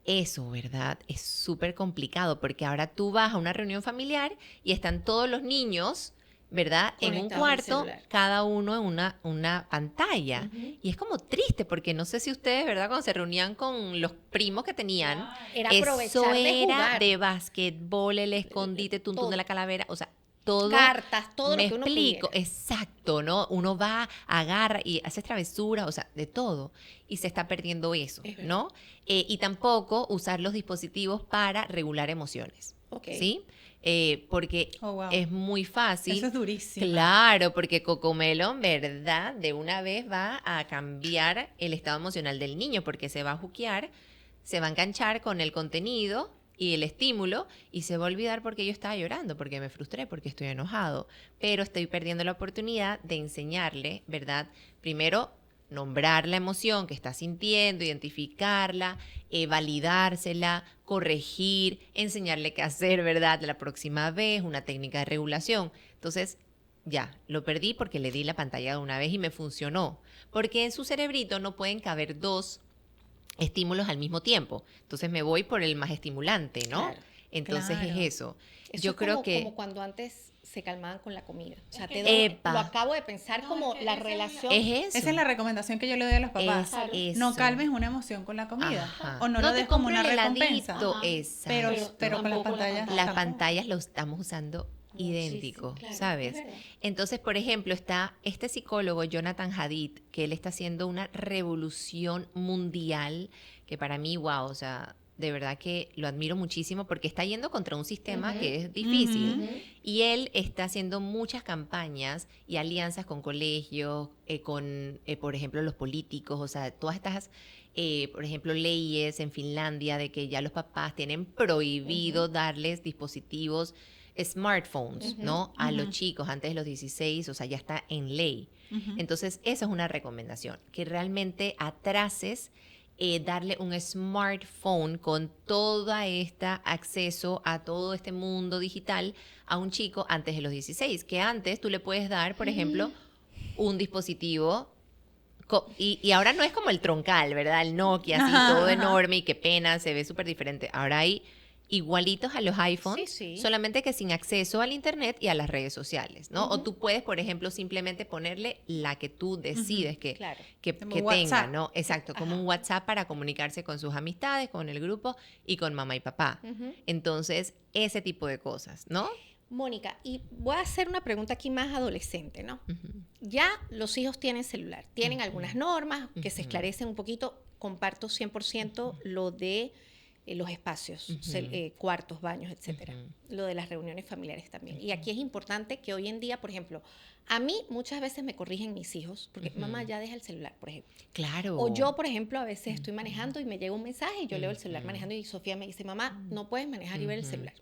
Eso, ¿verdad? Es súper complicado porque ahora tú vas a una reunión familiar y están todos los niños, ¿verdad? En un Conectados al cuarto, celular. cada uno en una pantalla. Y es como triste porque no sé si ustedes, ¿verdad? Cuando se reunían con los primos que tenían, Era eso aprovechar de era jugar. de basquetbol, el escondite, tuntún Todo. de la calavera, o sea, todo. Cartas, todo Me lo que uno explico, pudiera. exacto, ¿no? Uno va, agarra y hace travesuras, o sea, de todo. Y se está perdiendo eso, Es verdad. ¿no? Y tampoco usar los dispositivos para regular emociones, Ok. ¿sí? Porque Oh, wow. es muy fácil. Eso es durísimo. Claro, porque Cocomelon, ¿verdad? De una vez va a cambiar el estado emocional del niño, porque se va a juquear, se va a enganchar con el contenido y el estímulo y se va a olvidar porque yo estaba llorando, porque me frustré, porque estoy enojado. Pero estoy perdiendo la oportunidad de enseñarle, ¿verdad? Primero, nombrar la emoción que está sintiendo, identificarla, validársela, corregir, enseñarle qué hacer, ¿verdad? La próxima vez, una técnica de regulación. Entonces, ya, lo perdí porque le di la pantalla de una vez y me funcionó. Porque en su cerebrito no pueden caber dos estímulos al mismo tiempo. Entonces me voy por el más estimulante, ¿no? Claro. Entonces Claro. es eso. Eso Yo es creo como, que... como cuando antes se calmaban con la comida. O sea, Epa. lo acabo de pensar como la relación. Es eso. Esa es la recomendación que yo le doy a los papás. Es No eso. calmes una emoción con la comida. Ajá. O no lo te des como compres una el recompensa. heladito. Ajá. Exacto. Pero con las tampoco pantallas. Las tampoco. pantallas lo estamos usando idéntico, claro, ¿sabes? es verdad. Entonces, por ejemplo, está este psicólogo Jonathan Hadid, que él está haciendo una revolución mundial, que para mí, wow, o sea, de verdad que lo admiro muchísimo porque está yendo contra un sistema que es difícil. Y él está haciendo muchas campañas y alianzas con colegios, con, por ejemplo, los políticos, o sea, todas estas, por ejemplo, leyes en Finlandia de que ya los papás tienen prohibido darles dispositivos, smartphones, ¿no? A los chicos antes de los 16, o sea, ya está en ley. Entonces, esa es una recomendación, que realmente atrases darle un smartphone con todo este acceso a todo este mundo digital a un chico antes de los 16, que antes tú le puedes dar, por ejemplo, un dispositivo y ahora no es como el troncal, ¿verdad? El Nokia, así todo enorme y qué pena, se ve súper diferente. Ahora hay igualitos a los iPhones, Sí, sí. solamente que sin acceso al internet y a las redes sociales, ¿no? O tú puedes, por ejemplo, simplemente ponerle la que tú decides que, Claro. que Como tenga, WhatsApp. ¿no? Exacto, como un WhatsApp para comunicarse con sus amistades, con el grupo y con mamá y papá. Entonces, ese tipo de cosas, ¿no? Mónica, y voy a hacer una pregunta aquí más adolescente, ¿no? Ya los hijos tienen celular, tienen algunas normas que se esclarecen un poquito. Comparto 100% lo de los espacios, cuartos, baños, etcétera. Lo de las reuniones familiares también. Y aquí es importante que hoy en día, por ejemplo, a mí muchas veces me corrigen mis hijos, porque mamá ya deja el celular, por ejemplo. Claro. O yo, por ejemplo, a veces estoy manejando y me llega un mensaje y yo leo el celular manejando y Sofía me dice, mamá, no puedes manejar y ver el celular.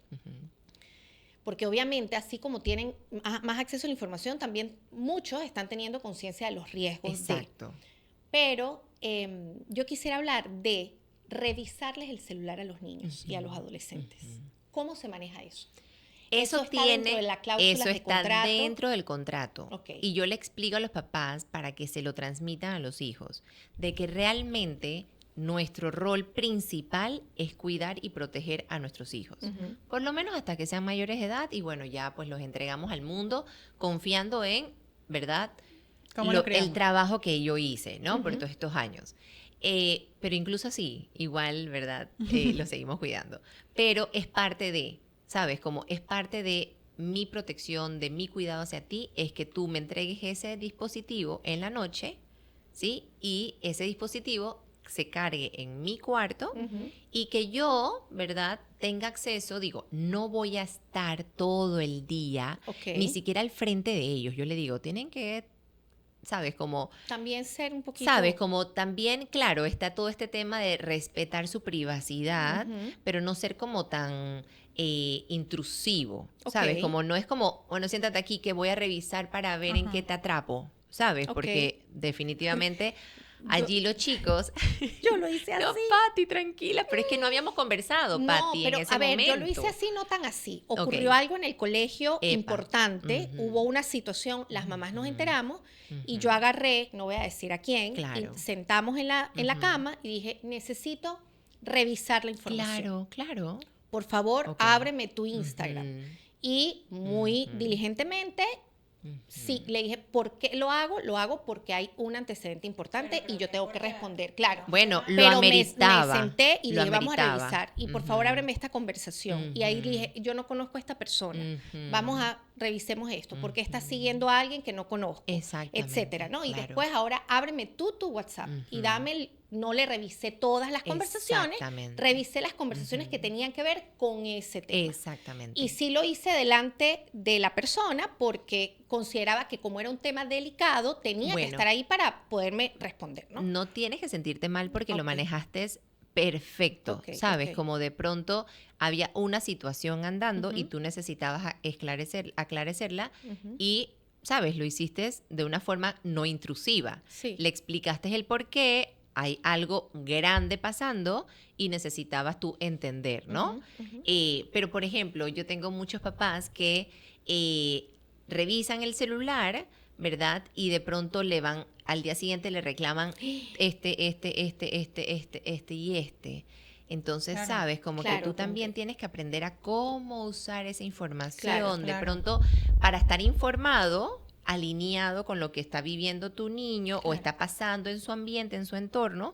Porque obviamente, así como tienen más acceso a la información, también muchos están teniendo conciencia de los riesgos. Exacto. Pero yo quisiera hablar de revisarles el celular a los niños y a los adolescentes. ¿Cómo se maneja eso? Eso está dentro de la cláusula eso de está contrato. dentro del contrato. Ok. Y yo le explico a los papás para que se lo transmitan a los hijos, de que realmente nuestro rol principal es cuidar y proteger a nuestros hijos. Por lo menos hasta que sean mayores de edad y bueno, ya pues los entregamos al mundo confiando en, ¿verdad? ¿Cómo lo criamos? El trabajo que yo hice, ¿no? Por todos estos años. Pero incluso así, igual, ¿verdad? Lo seguimos cuidando. Pero es parte de, ¿sabes? Como es parte de mi protección, de mi cuidado hacia ti, es que tú me entregues ese dispositivo en la noche, ¿sí? Y ese dispositivo se cargue en mi cuarto y que yo, ¿verdad? Tenga acceso, digo, no voy a estar todo el día, ni siquiera al frente de ellos. Yo le digo, tienen que, ¿sabes? Como también ser un poquito... ¿sabes? Como también, claro, está todo este tema de respetar su privacidad, pero no ser como tan intrusivo, ¿sabes? Ok. Como no es como, bueno, siéntate aquí que voy a revisar para ver en qué te atrapo, ¿sabes? Ok. Porque definitivamente allí los chicos... Yo lo hice así. No, Pati, tranquila, pero es que no habíamos conversado, No, Pati, pero en ese a ver, momento. yo lo hice así, no tan así. Ocurrió Ok. algo en el colegio Epa. importante, hubo una situación, las mamás nos enteramos y yo agarré, no voy a decir a quién, Claro. y sentamos en la cama y dije, necesito revisar la información. Claro, claro. Por favor, Ok. ábreme tu Instagram. Ujú. Y muy diligentemente, sí, le dije, ¿por qué lo hago? Lo hago porque hay un antecedente importante y yo tengo que responder, claro. Bueno, lo Pero ameritaba. me senté y lo dije, vamos a ameritaba. revisar. Y por favor, ábreme esta conversación. Y ahí dije, yo no conozco a esta persona. Vamos a, revisemos esto. ¿Por qué estás siguiendo a alguien que no conozco? Exactamente, Etcétera, ¿no? Y claro. después, ahora, ábreme tu WhatsApp y dame no le revisé todas las conversaciones, Exactamente. revisé las conversaciones que tenían que ver con ese tema. Exactamente. Y sí lo hice delante de la persona porque consideraba que como era un tema delicado, tenía que estar ahí para poderme responder, ¿no? No tienes que sentirte mal porque lo Ok. manejaste perfecto, Ok, ¿sabes? ok. Como de pronto había una situación andando y tú necesitabas aclarecerla y, ¿sabes? Lo hiciste de una forma no intrusiva. Sí. Le explicaste el por qué, hay algo grande pasando y necesitabas tú entender, ¿no? Pero, por ejemplo, yo tengo muchos papás que revisan el celular, ¿verdad? Y de pronto al día siguiente le reclaman este y este. Entonces, Claro, sabes, como que claro, tú como también que- tienes que aprender a cómo usar esa información. Claro, De claro. pronto, para estar informado, alineado con lo que está viviendo tu niño o está pasando en su ambiente, en su entorno,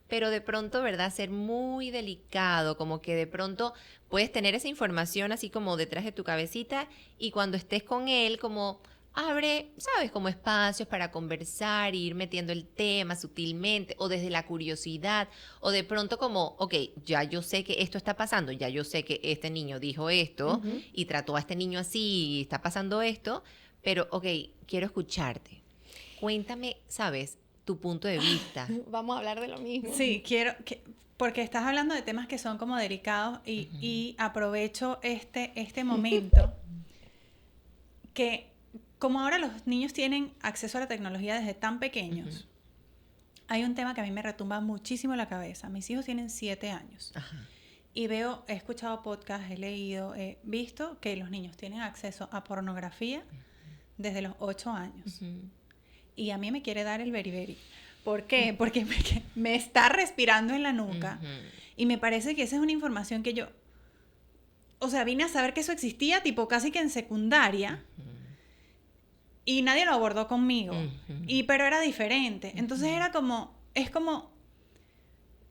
pero de pronto, ¿verdad? Ser muy delicado, como que de pronto puedes tener esa información así como detrás de tu cabecita y cuando estés con él, como abre, ¿sabes? Como espacios para conversar, e ir metiendo el tema sutilmente o desde la curiosidad o de pronto como, ok, ya yo sé que esto está pasando, ya yo sé que este niño dijo esto y trató a este niño así y está pasando esto, pero ok, quiero escucharte. Cuéntame, ¿sabes? Tu punto de vista. Vamos a hablar de lo mismo. Sí, porque estás hablando de temas que son como delicados y aprovecho este momento que como ahora los niños tienen acceso a la tecnología desde tan pequeños, hay un tema que a mí me retumba muchísimo la cabeza. Mis hijos tienen 7 años Ajá. y he escuchado podcasts, he leído, he visto que los niños tienen acceso a pornografía desde los 8 años. Y a mí me quiere dar el beriberi. ¿Por qué? Porque me está respirando en la nuca. Y me parece que esa es una información que yo... O sea, vine a saber que eso existía, tipo casi que en secundaria. Y nadie lo abordó conmigo. Pero era diferente. Entonces era como... Es como...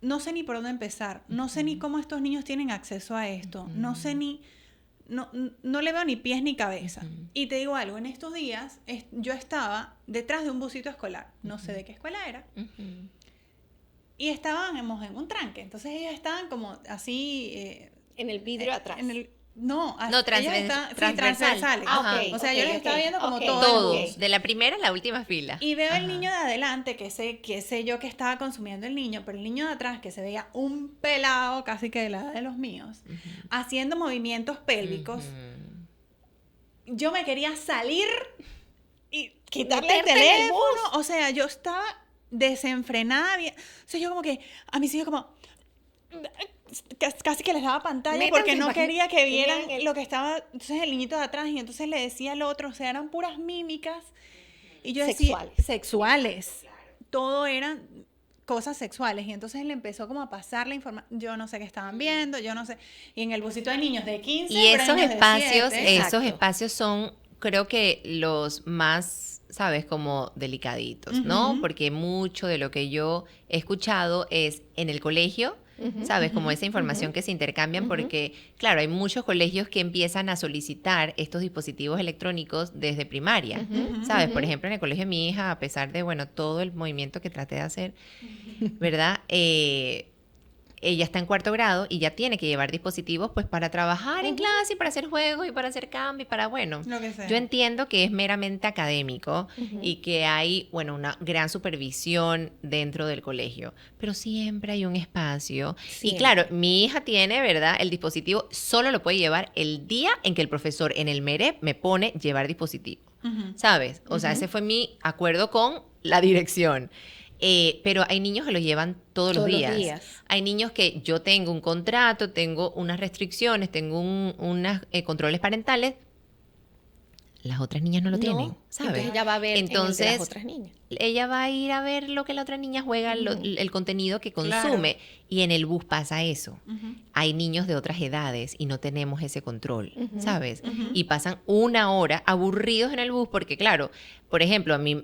No sé ni por dónde empezar. No sé ni cómo estos niños tienen acceso a esto. No sé ni... No le veo ni pies ni cabeza. Y te digo algo, en estos días yo estaba detrás de un busito escolar, no sé de qué escuela era, y estábamos en un tranque. Entonces ellos estaban como así... En el vidrio atrás. No, ellos transversal. transversales. Ajá. Ok, O sea, yo los estaba viendo como ok. todo el Todos, bus. de la primera a la última fila. Y veo el Ajá. niño de adelante, que sé yo que estaba consumiendo el niño, pero el niño de atrás, que se veía un pelado, casi que de la edad de los míos, haciendo movimientos pélvicos. Yo me quería salir y quitarle el Meterte en el teléfono. O sea, yo estaba desenfrenada. O sea, yo como que, a mis hijos como... Casi que les daba pantalla Métanse, porque no imagínate, quería que vieran tenían el- lo que estaba... Entonces el niñito de atrás y entonces le decía al otro, o sea, eran puras mímicas. Y yo Sexuales. decía... Sexuales. Todo eran cosas sexuales. Y entonces él empezó como a pasar la información. Yo no sé qué estaban viendo, yo no sé. Y en el busito hay niños de 15, Y pero esos niños de espacios, 7. esos Exacto. espacios son creo que los más, sabes, como delicaditos, ¿no? Ujú. Porque mucho de lo que yo he escuchado es en el colegio, ¿sabes? Como esa información que se intercambian, porque, claro, hay muchos colegios que empiezan a solicitar estos dispositivos electrónicos desde primaria, ¿sabes? Por ejemplo, en el colegio de mi hija, a pesar de, bueno, todo el movimiento que traté de hacer, ¿verdad? Ella está en 4º grado y ya tiene que llevar dispositivos pues para trabajar en clase y para hacer juegos y para hacer cambio y para, bueno, Lo que sea. yo entiendo que es meramente académico y que hay, bueno, una gran supervisión dentro del colegio, pero siempre hay un espacio. Y Siempre. claro, mi hija tiene, ¿verdad? El dispositivo solo lo puede llevar el día en que el profesor en el MEREP me pone llevar dispositivo, Ujú. ¿sabes? O sea, ese fue mi acuerdo con la dirección. Pero hay niños que lo llevan todos los días. Hay niños que yo tengo un contrato, tengo unas restricciones, tengo unos controles parentales. Las otras niñas no lo tienen, ¿sabes? Entonces ella va a ver Entonces, en el de las otras niñas. ella va a ir a ver lo que la otra niña juega, el contenido que consume. Y en el bus pasa eso. Ujú. Hay niños de otras edades y no tenemos ese control, ¿sabes? Y pasan 1 hora aburridos en el bus porque, claro, por ejemplo, a mí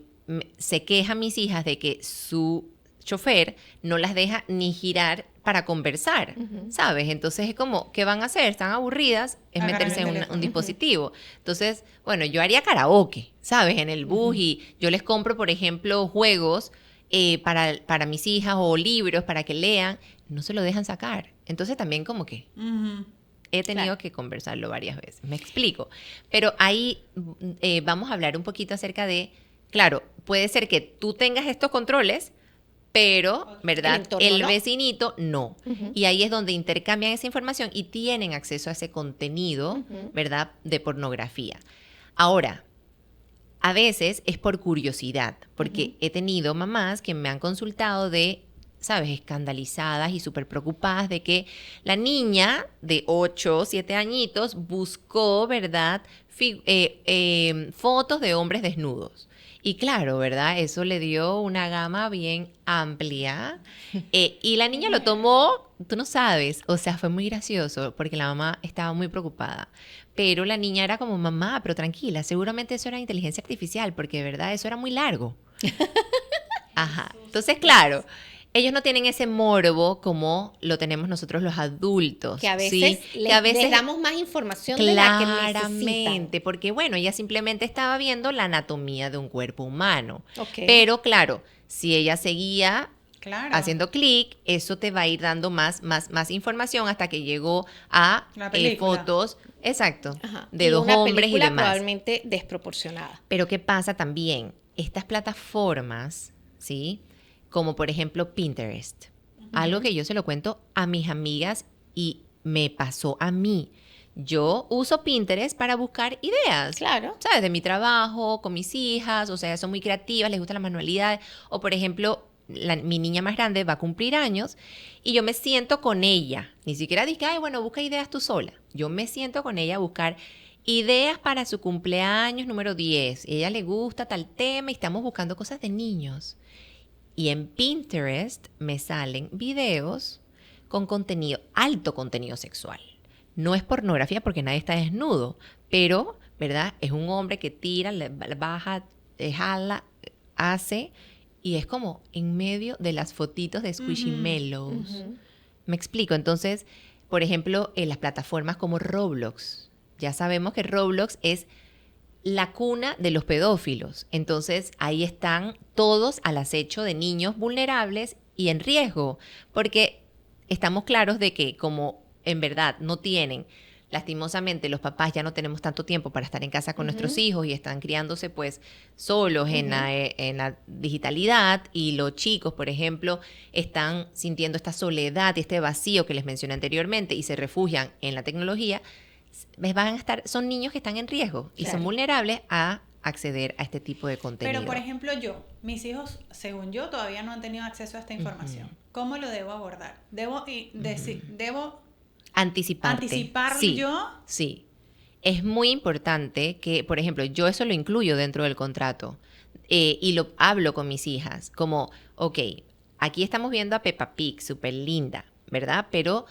se quejan mis hijas de que su chofer no las deja ni girar para conversar, ¿sabes? Entonces es como, ¿qué van a hacer? Están aburridas, es Agarran meterse el en teléfono. un dispositivo. Entonces, bueno, yo haría karaoke, ¿sabes? En el bus y yo les compro, por ejemplo, juegos para mis hijas o libros para que lean, no se lo dejan sacar. Entonces también como que Ujú. he tenido Claro. que conversarlo varias veces, me explico. Pero ahí vamos a hablar un poquito acerca de, claro, puede ser que tú tengas estos controles, pero, ¿verdad? El entorno El no. vecinito no. Y ahí es donde intercambian esa información y tienen acceso a ese contenido, ¿verdad? De pornografía. Ahora, a veces es por curiosidad, porque he tenido mamás que me han consultado de, ¿sabes? Escandalizadas y súper preocupadas de que la niña de 8, 7 añitos buscó, ¿verdad? Fotos de hombres desnudos. Y claro, ¿verdad? Eso le dio una gama bien amplia. Y la niña lo tomó, tú no sabes, o sea, fue muy gracioso porque la mamá estaba muy preocupada. Pero la niña era como, mamá, pero tranquila, seguramente eso era inteligencia artificial porque de verdad eso era muy largo. Ajá. Entonces, claro, ellos no tienen ese morbo como lo tenemos nosotros los adultos. Que a ¿sí? veces, Que a veces les damos más información de la que necesitan. claramente, porque bueno, ella simplemente estaba viendo la anatomía de un cuerpo humano. Ok. Pero claro, si ella seguía Claro. haciendo clic, eso te va a ir dando más información hasta que llegó a La película. fotos, exacto, Ajá. de Y dos una hombres y película demás. probablemente desproporcionada. Pero ¿qué pasa también? Estas plataformas, ¿sí? Como por ejemplo Pinterest. Algo que yo se lo cuento a mis amigas y me pasó a mí. Yo uso Pinterest para buscar ideas. Claro. ¿Sabes? De mi trabajo, con mis hijas, o sea, son muy creativas, les gustan las manualidades. O por ejemplo, mi niña más grande va a cumplir años y yo me siento con ella. Ni siquiera dije, ay, bueno, busca ideas tú sola. Yo me siento con ella a buscar ideas para su cumpleaños número 10. A ella le gusta tal tema y estamos buscando cosas de niños. Y en Pinterest me salen videos con contenido, alto contenido sexual. No es pornografía porque nadie está desnudo, pero, ¿verdad? Es un hombre que tira, le baja, jala, hace, y es como en medio de las fotitos de Squishymallows. Me explico. Entonces, por ejemplo, en las plataformas como Roblox, ya sabemos que Roblox es la cuna de los pedófilos. Entonces, ahí están todos al acecho de niños vulnerables y en riesgo, porque estamos claros de que como en verdad no tienen, lastimosamente los papás ya no tenemos tanto tiempo para estar en casa con nuestros hijos y están criándose pues solos en la digitalidad, y los chicos, por ejemplo, están sintiendo esta soledad y este vacío que les mencioné anteriormente y se refugian en la tecnología, son niños que están en riesgo y Claro. son vulnerables a acceder a este tipo de contenido. Pero, por ejemplo, mis hijos, según yo, todavía no han tenido acceso a esta información. ¿Cómo lo debo abordar? ¿Debo Anticiparte. anticipar Sí, yo? Sí. Es muy importante que, por ejemplo, yo eso lo incluyo dentro del contrato y lo hablo con mis hijas, como, ok, aquí estamos viendo a Peppa Pig, súper linda, ¿verdad? Pero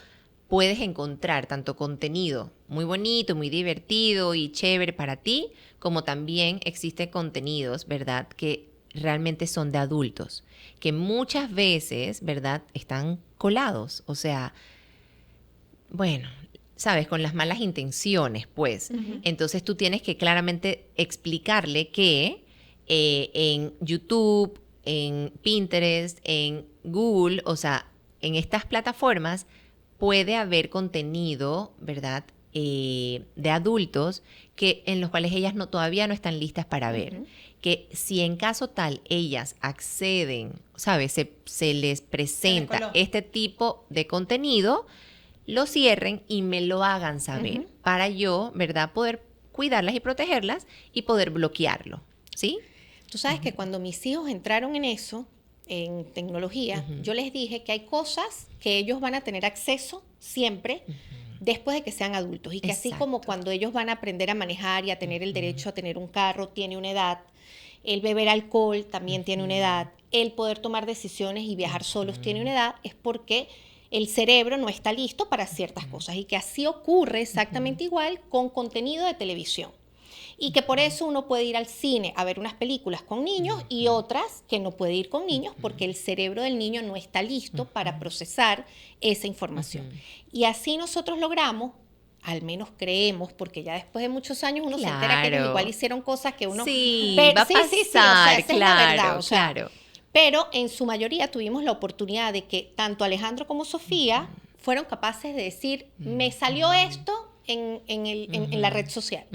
puedes encontrar tanto contenido muy bonito, muy divertido y chévere para ti, como también existen contenidos, ¿verdad?, que realmente son de adultos, que muchas veces, ¿verdad?, están colados, o sea, bueno, sabes, con las malas intenciones, pues. Entonces tú tienes que claramente explicarle que en YouTube, en Pinterest, en Google, o sea, en estas plataformas puede haber contenido, ¿verdad?, de adultos en los cuales ellas todavía no están listas para ver. Que si en caso tal ellas acceden, ¿sabes?, se les presenta este tipo de contenido, lo cierren y me lo hagan saber para yo, ¿verdad?, poder cuidarlas y protegerlas y poder bloquearlo, ¿sí? Tú sabes que cuando mis hijos entraron en eso, en tecnología, yo les dije que hay cosas que ellos van a tener acceso siempre después de que sean adultos y que así como cuando ellos van a aprender a manejar y a tener el derecho a tener un carro, tiene una edad, el beber alcohol también tiene una edad, el poder tomar decisiones y viajar solos tiene una edad, es porque el cerebro no está listo para ciertas cosas y que así ocurre exactamente igual con contenido de televisión. Y que por eso uno puede ir al cine a ver unas películas con niños y otras que no puede ir con niños porque el cerebro del niño no está listo para procesar esa información. Y así nosotros logramos, al menos creemos, porque ya después de muchos años uno se entera que ellos igual hicieron cosas que uno... Sí, va a pasar, o sea, esa claro, es la verdad, o sea, claro. Pero en su mayoría tuvimos la oportunidad de que tanto Alejandro como Sofía fueron capaces de decir, me salió esto en la red social.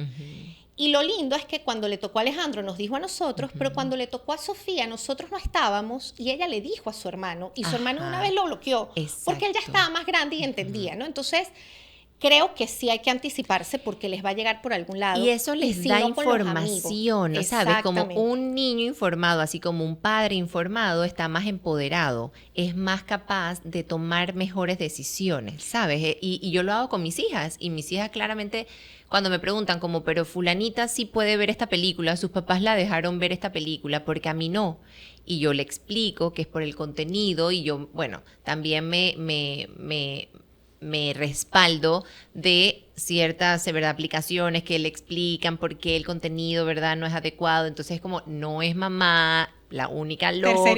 Y lo lindo es que cuando le tocó a Alejandro nos dijo a nosotros, pero cuando le tocó a Sofía nosotros no estábamos y ella le dijo a su hermano y su hermano una vez lo bloqueó porque él ya estaba más grande y entendía, ¿no? Entonces creo que sí hay que anticiparse porque les va a llegar por algún lado. Y eso les si da no, información, ¿no? ¿Sabes? Como un niño informado, así como un padre informado, está más empoderado, es más capaz de tomar mejores decisiones, ¿sabes? Y yo lo hago con mis hijas, y mis hijas claramente, cuando me preguntan como, pero fulanita sí puede ver esta película, sus papás la dejaron ver esta película, porque a mí no. Y yo le explico que es por el contenido, y yo, bueno, también me respaldo de ciertas, ¿verdad?, aplicaciones que le explican por qué el contenido, ¿verdad?, no es adecuado. Entonces, como no es mamá la única loca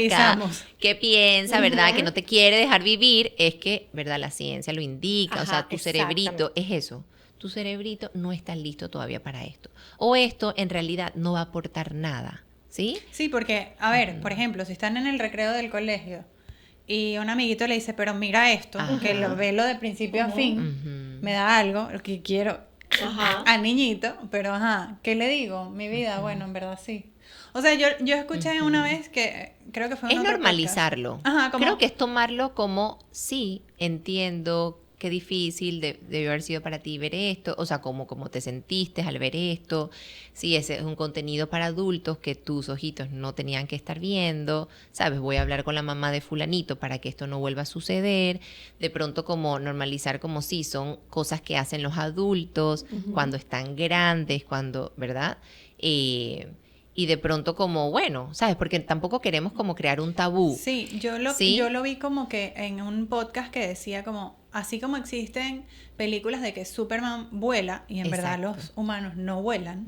que piensa, ¿verdad?, que no te quiere dejar vivir, es que, ¿verdad?, la ciencia lo indica. O sea, tu cerebrito es eso. Tu cerebrito no está listo todavía para esto. O esto, en realidad, no va a aportar nada, ¿sí? Sí, porque, a ver, por ejemplo, si están en el recreo del colegio y un amiguito le dice, pero mira esto, que lo ve de principio a fin, me da algo, lo que quiero al niñito, pero ¿qué le digo? Mi vida, bueno, en verdad sí. O sea, yo escuché una vez que creo que fue en otro normalizarlo. Creo que es tomarlo como, sí, entiendo, qué difícil debió haber sido para ti ver esto, o sea, cómo te sentiste al ver esto, si ese es un contenido para adultos que tus ojitos no tenían que estar viendo, ¿sabes? Voy a hablar con la mamá de fulanito para que esto no vuelva a suceder, de pronto como normalizar como si son cosas que hacen los adultos cuando están grandes, cuando, ¿verdad? Y de pronto como, bueno, ¿sabes? Porque tampoco queremos como crear un tabú. Sí, yo lo vi como que en un podcast que decía como, así como existen películas de que Superman vuela y en verdad los humanos no vuelan,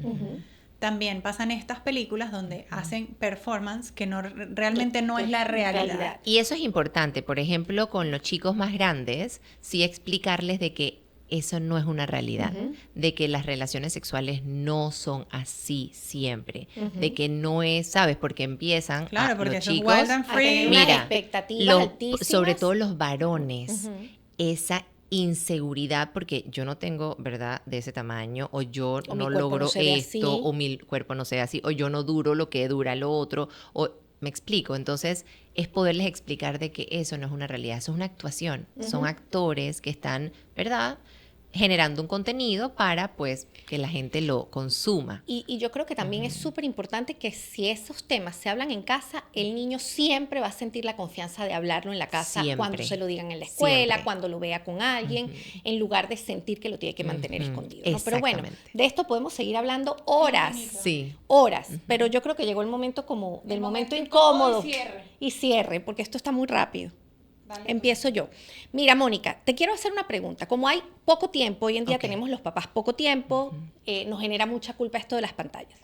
también pasan estas películas donde hacen performance que realmente no es la realidad. Y eso es importante, por ejemplo, con los chicos más grandes, sí explicarles de que eso no es una realidad, de que las relaciones sexuales no son así siempre, de que no es, ¿sabes? Porque empiezan porque los son chicos wild and free. Mira, expectativas altísimas. Sobre todo los varones, esa inseguridad, porque yo no tengo, ¿verdad?, de ese tamaño, o yo no logro esto, o mi cuerpo no se ve así, o yo no duro lo que dura lo otro, o me explico. Entonces es poderles explicar de que eso no es una realidad, eso es una actuación, son actores que están, ¿verdad?, generando un contenido para, pues, que la gente lo consuma. Y yo creo que también es súper importante que si esos temas se hablan en casa, el niño siempre va a sentir la confianza de hablarlo en la casa, cuando se lo digan en la escuela, cuando lo vea con alguien, en lugar de sentir que lo tiene que mantener escondido, ¿no? Pero bueno, de esto podemos seguir hablando horas, horas, pero yo creo que llegó el momento como del momento incómodo y cierre, porque esto está muy rápido. Empiezo yo. Mira, Mónica, te quiero hacer una pregunta. Como hay poco tiempo, hoy en día tenemos los papás poco tiempo, nos genera mucha culpa esto de las pantallas.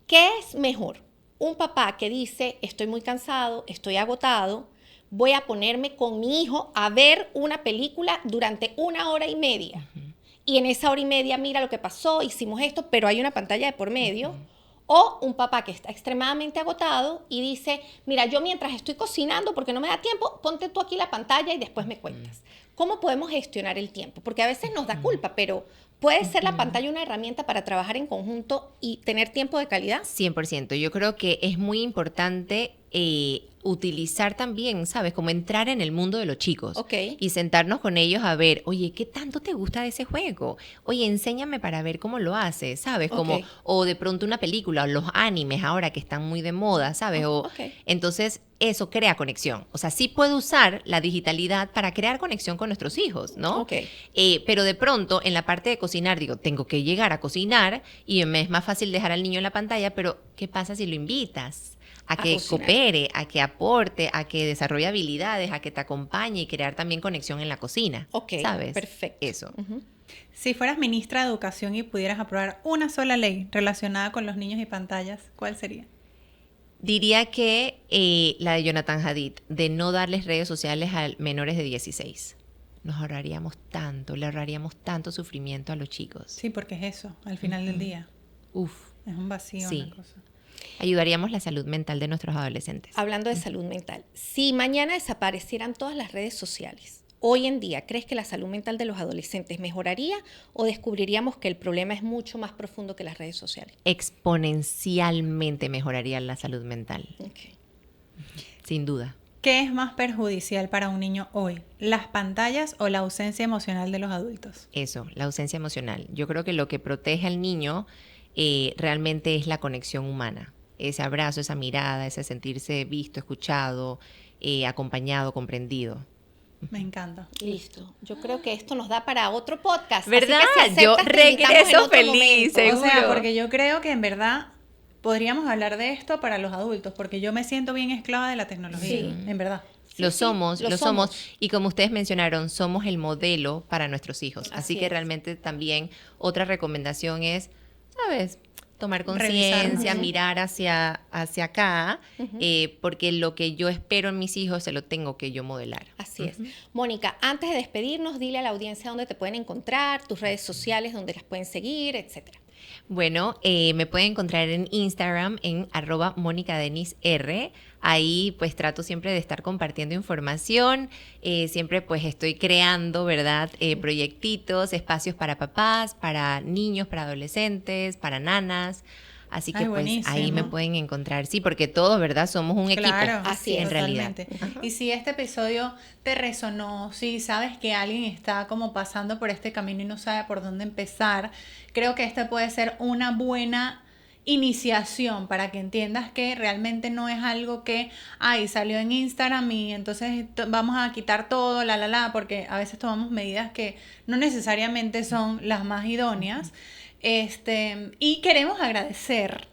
¿Qué es mejor? Un papá que dice, estoy muy cansado, estoy agotado, voy a ponerme con mi hijo a ver una película durante 1 hora y media. Y en esa hora y media, mira lo que pasó, hicimos esto, pero hay una pantalla de por medio. O un papá que está extremadamente agotado y dice, mira, yo mientras estoy cocinando, porque no me da tiempo, ponte tú aquí la pantalla y después me cuentas. ¿Cómo podemos gestionar el tiempo? Porque a veces nos da culpa, pero ¿puede ser la pantalla una herramienta para trabajar en conjunto y tener tiempo de calidad? 100%. Yo creo que es muy importante utilizar también, ¿sabes? Como entrar en el mundo de los chicos. Y sentarnos con ellos a ver, oye, ¿qué tanto te gusta de ese juego? Oye, enséñame para ver cómo lo haces, ¿sabes? Como, o de pronto una película, o los animes ahora que están muy de moda, ¿sabes? Entonces, eso crea conexión. O sea, sí puedo usar la digitalidad para crear conexión con nuestros hijos, ¿no? Pero de pronto, en la parte de cocinar, digo, tengo que llegar a cocinar y me es más fácil dejar al niño en la pantalla, pero ¿qué pasa si lo invitas? A que cocinar. coopere, a que aporte, a que desarrolle habilidades, a que te acompañe y crear también conexión en la cocina. ¿Sabes? Perfecto. Eso. Si fueras ministra de Educación y pudieras aprobar una sola ley relacionada con los niños y pantallas, ¿cuál sería? Diría que la de Jonathan Hadid, de no darles redes sociales a menores de 16. Nos ahorraríamos tanto, le ahorraríamos tanto sufrimiento a los chicos. Sí, porque es eso, al final del día. Uf. Es un vacío, Sí. una cosa. Ayudaríamos la salud mental de nuestros adolescentes. Hablando de salud mental, si mañana desaparecieran todas las redes sociales, hoy en día, ¿crees que la salud mental de los adolescentes mejoraría o descubriríamos que el problema es mucho más profundo que las redes sociales? Exponencialmente mejoraría la salud mental. Sin duda. ¿Qué es más perjudicial para un niño hoy? ¿Las pantallas o la ausencia emocional de los adultos? Eso, la ausencia emocional. Yo creo que lo que protege al niño realmente es la conexión humana. Ese abrazo, esa mirada, ese sentirse visto, escuchado, acompañado, comprendido. Me encanta. Listo. Yo creo que esto nos da para otro podcast. ¿Verdad? Así que si Yo aceptas, te invitamos en regreso otro feliz, momento. seguro. O sea, porque yo creo que en verdad podríamos hablar de esto para los adultos, porque yo me siento bien esclava de la tecnología, Sí. en verdad. Lo Sí, somos, lo lo somos. somos. Y como ustedes mencionaron, somos el modelo para nuestros hijos. Así Así que es. realmente también otra recomendación es, ¿sabes? Tomar Revisar. conciencia, mirar hacia acá, porque lo que yo espero en mis hijos se lo tengo que yo modelar. Así es. Mónica, antes de despedirnos, dile a la audiencia dónde te pueden encontrar, tus redes sociales, dónde las pueden seguir, etcétera. Bueno, me pueden encontrar en Instagram en @MonicaDenisR. Ahí pues trato siempre de estar compartiendo información. Siempre pues estoy creando, ¿verdad? Proyectitos, espacios para papás, para niños, para adolescentes, para nanas. Así que Ay, pues ahí buenísimo. me pueden encontrar. Sí, porque todos, ¿verdad? Somos un equipo. Claro, Así es. en realidad. totalmente. Y si este episodio te resonó, si sabes que alguien está como pasando por este camino y no sabe por dónde empezar, creo que este puede ser una buena iniciación para que entiendas que realmente no es algo que, ay, salió en Instagram y entonces vamos a quitar todo, porque a veces tomamos medidas que no necesariamente son las más idóneas. Y queremos agradecer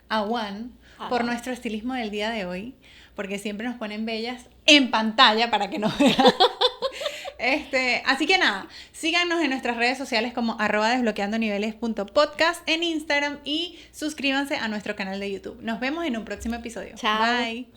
a Juan por nuestro estilismo del día de hoy, porque siempre nos ponen bellas en pantalla para que nos vean. Así que nada, síganos en nuestras redes sociales como @desbloqueandoniveles.podcast en Instagram y suscríbanse a nuestro canal de YouTube. Nos vemos en un próximo episodio. Chao. Bye.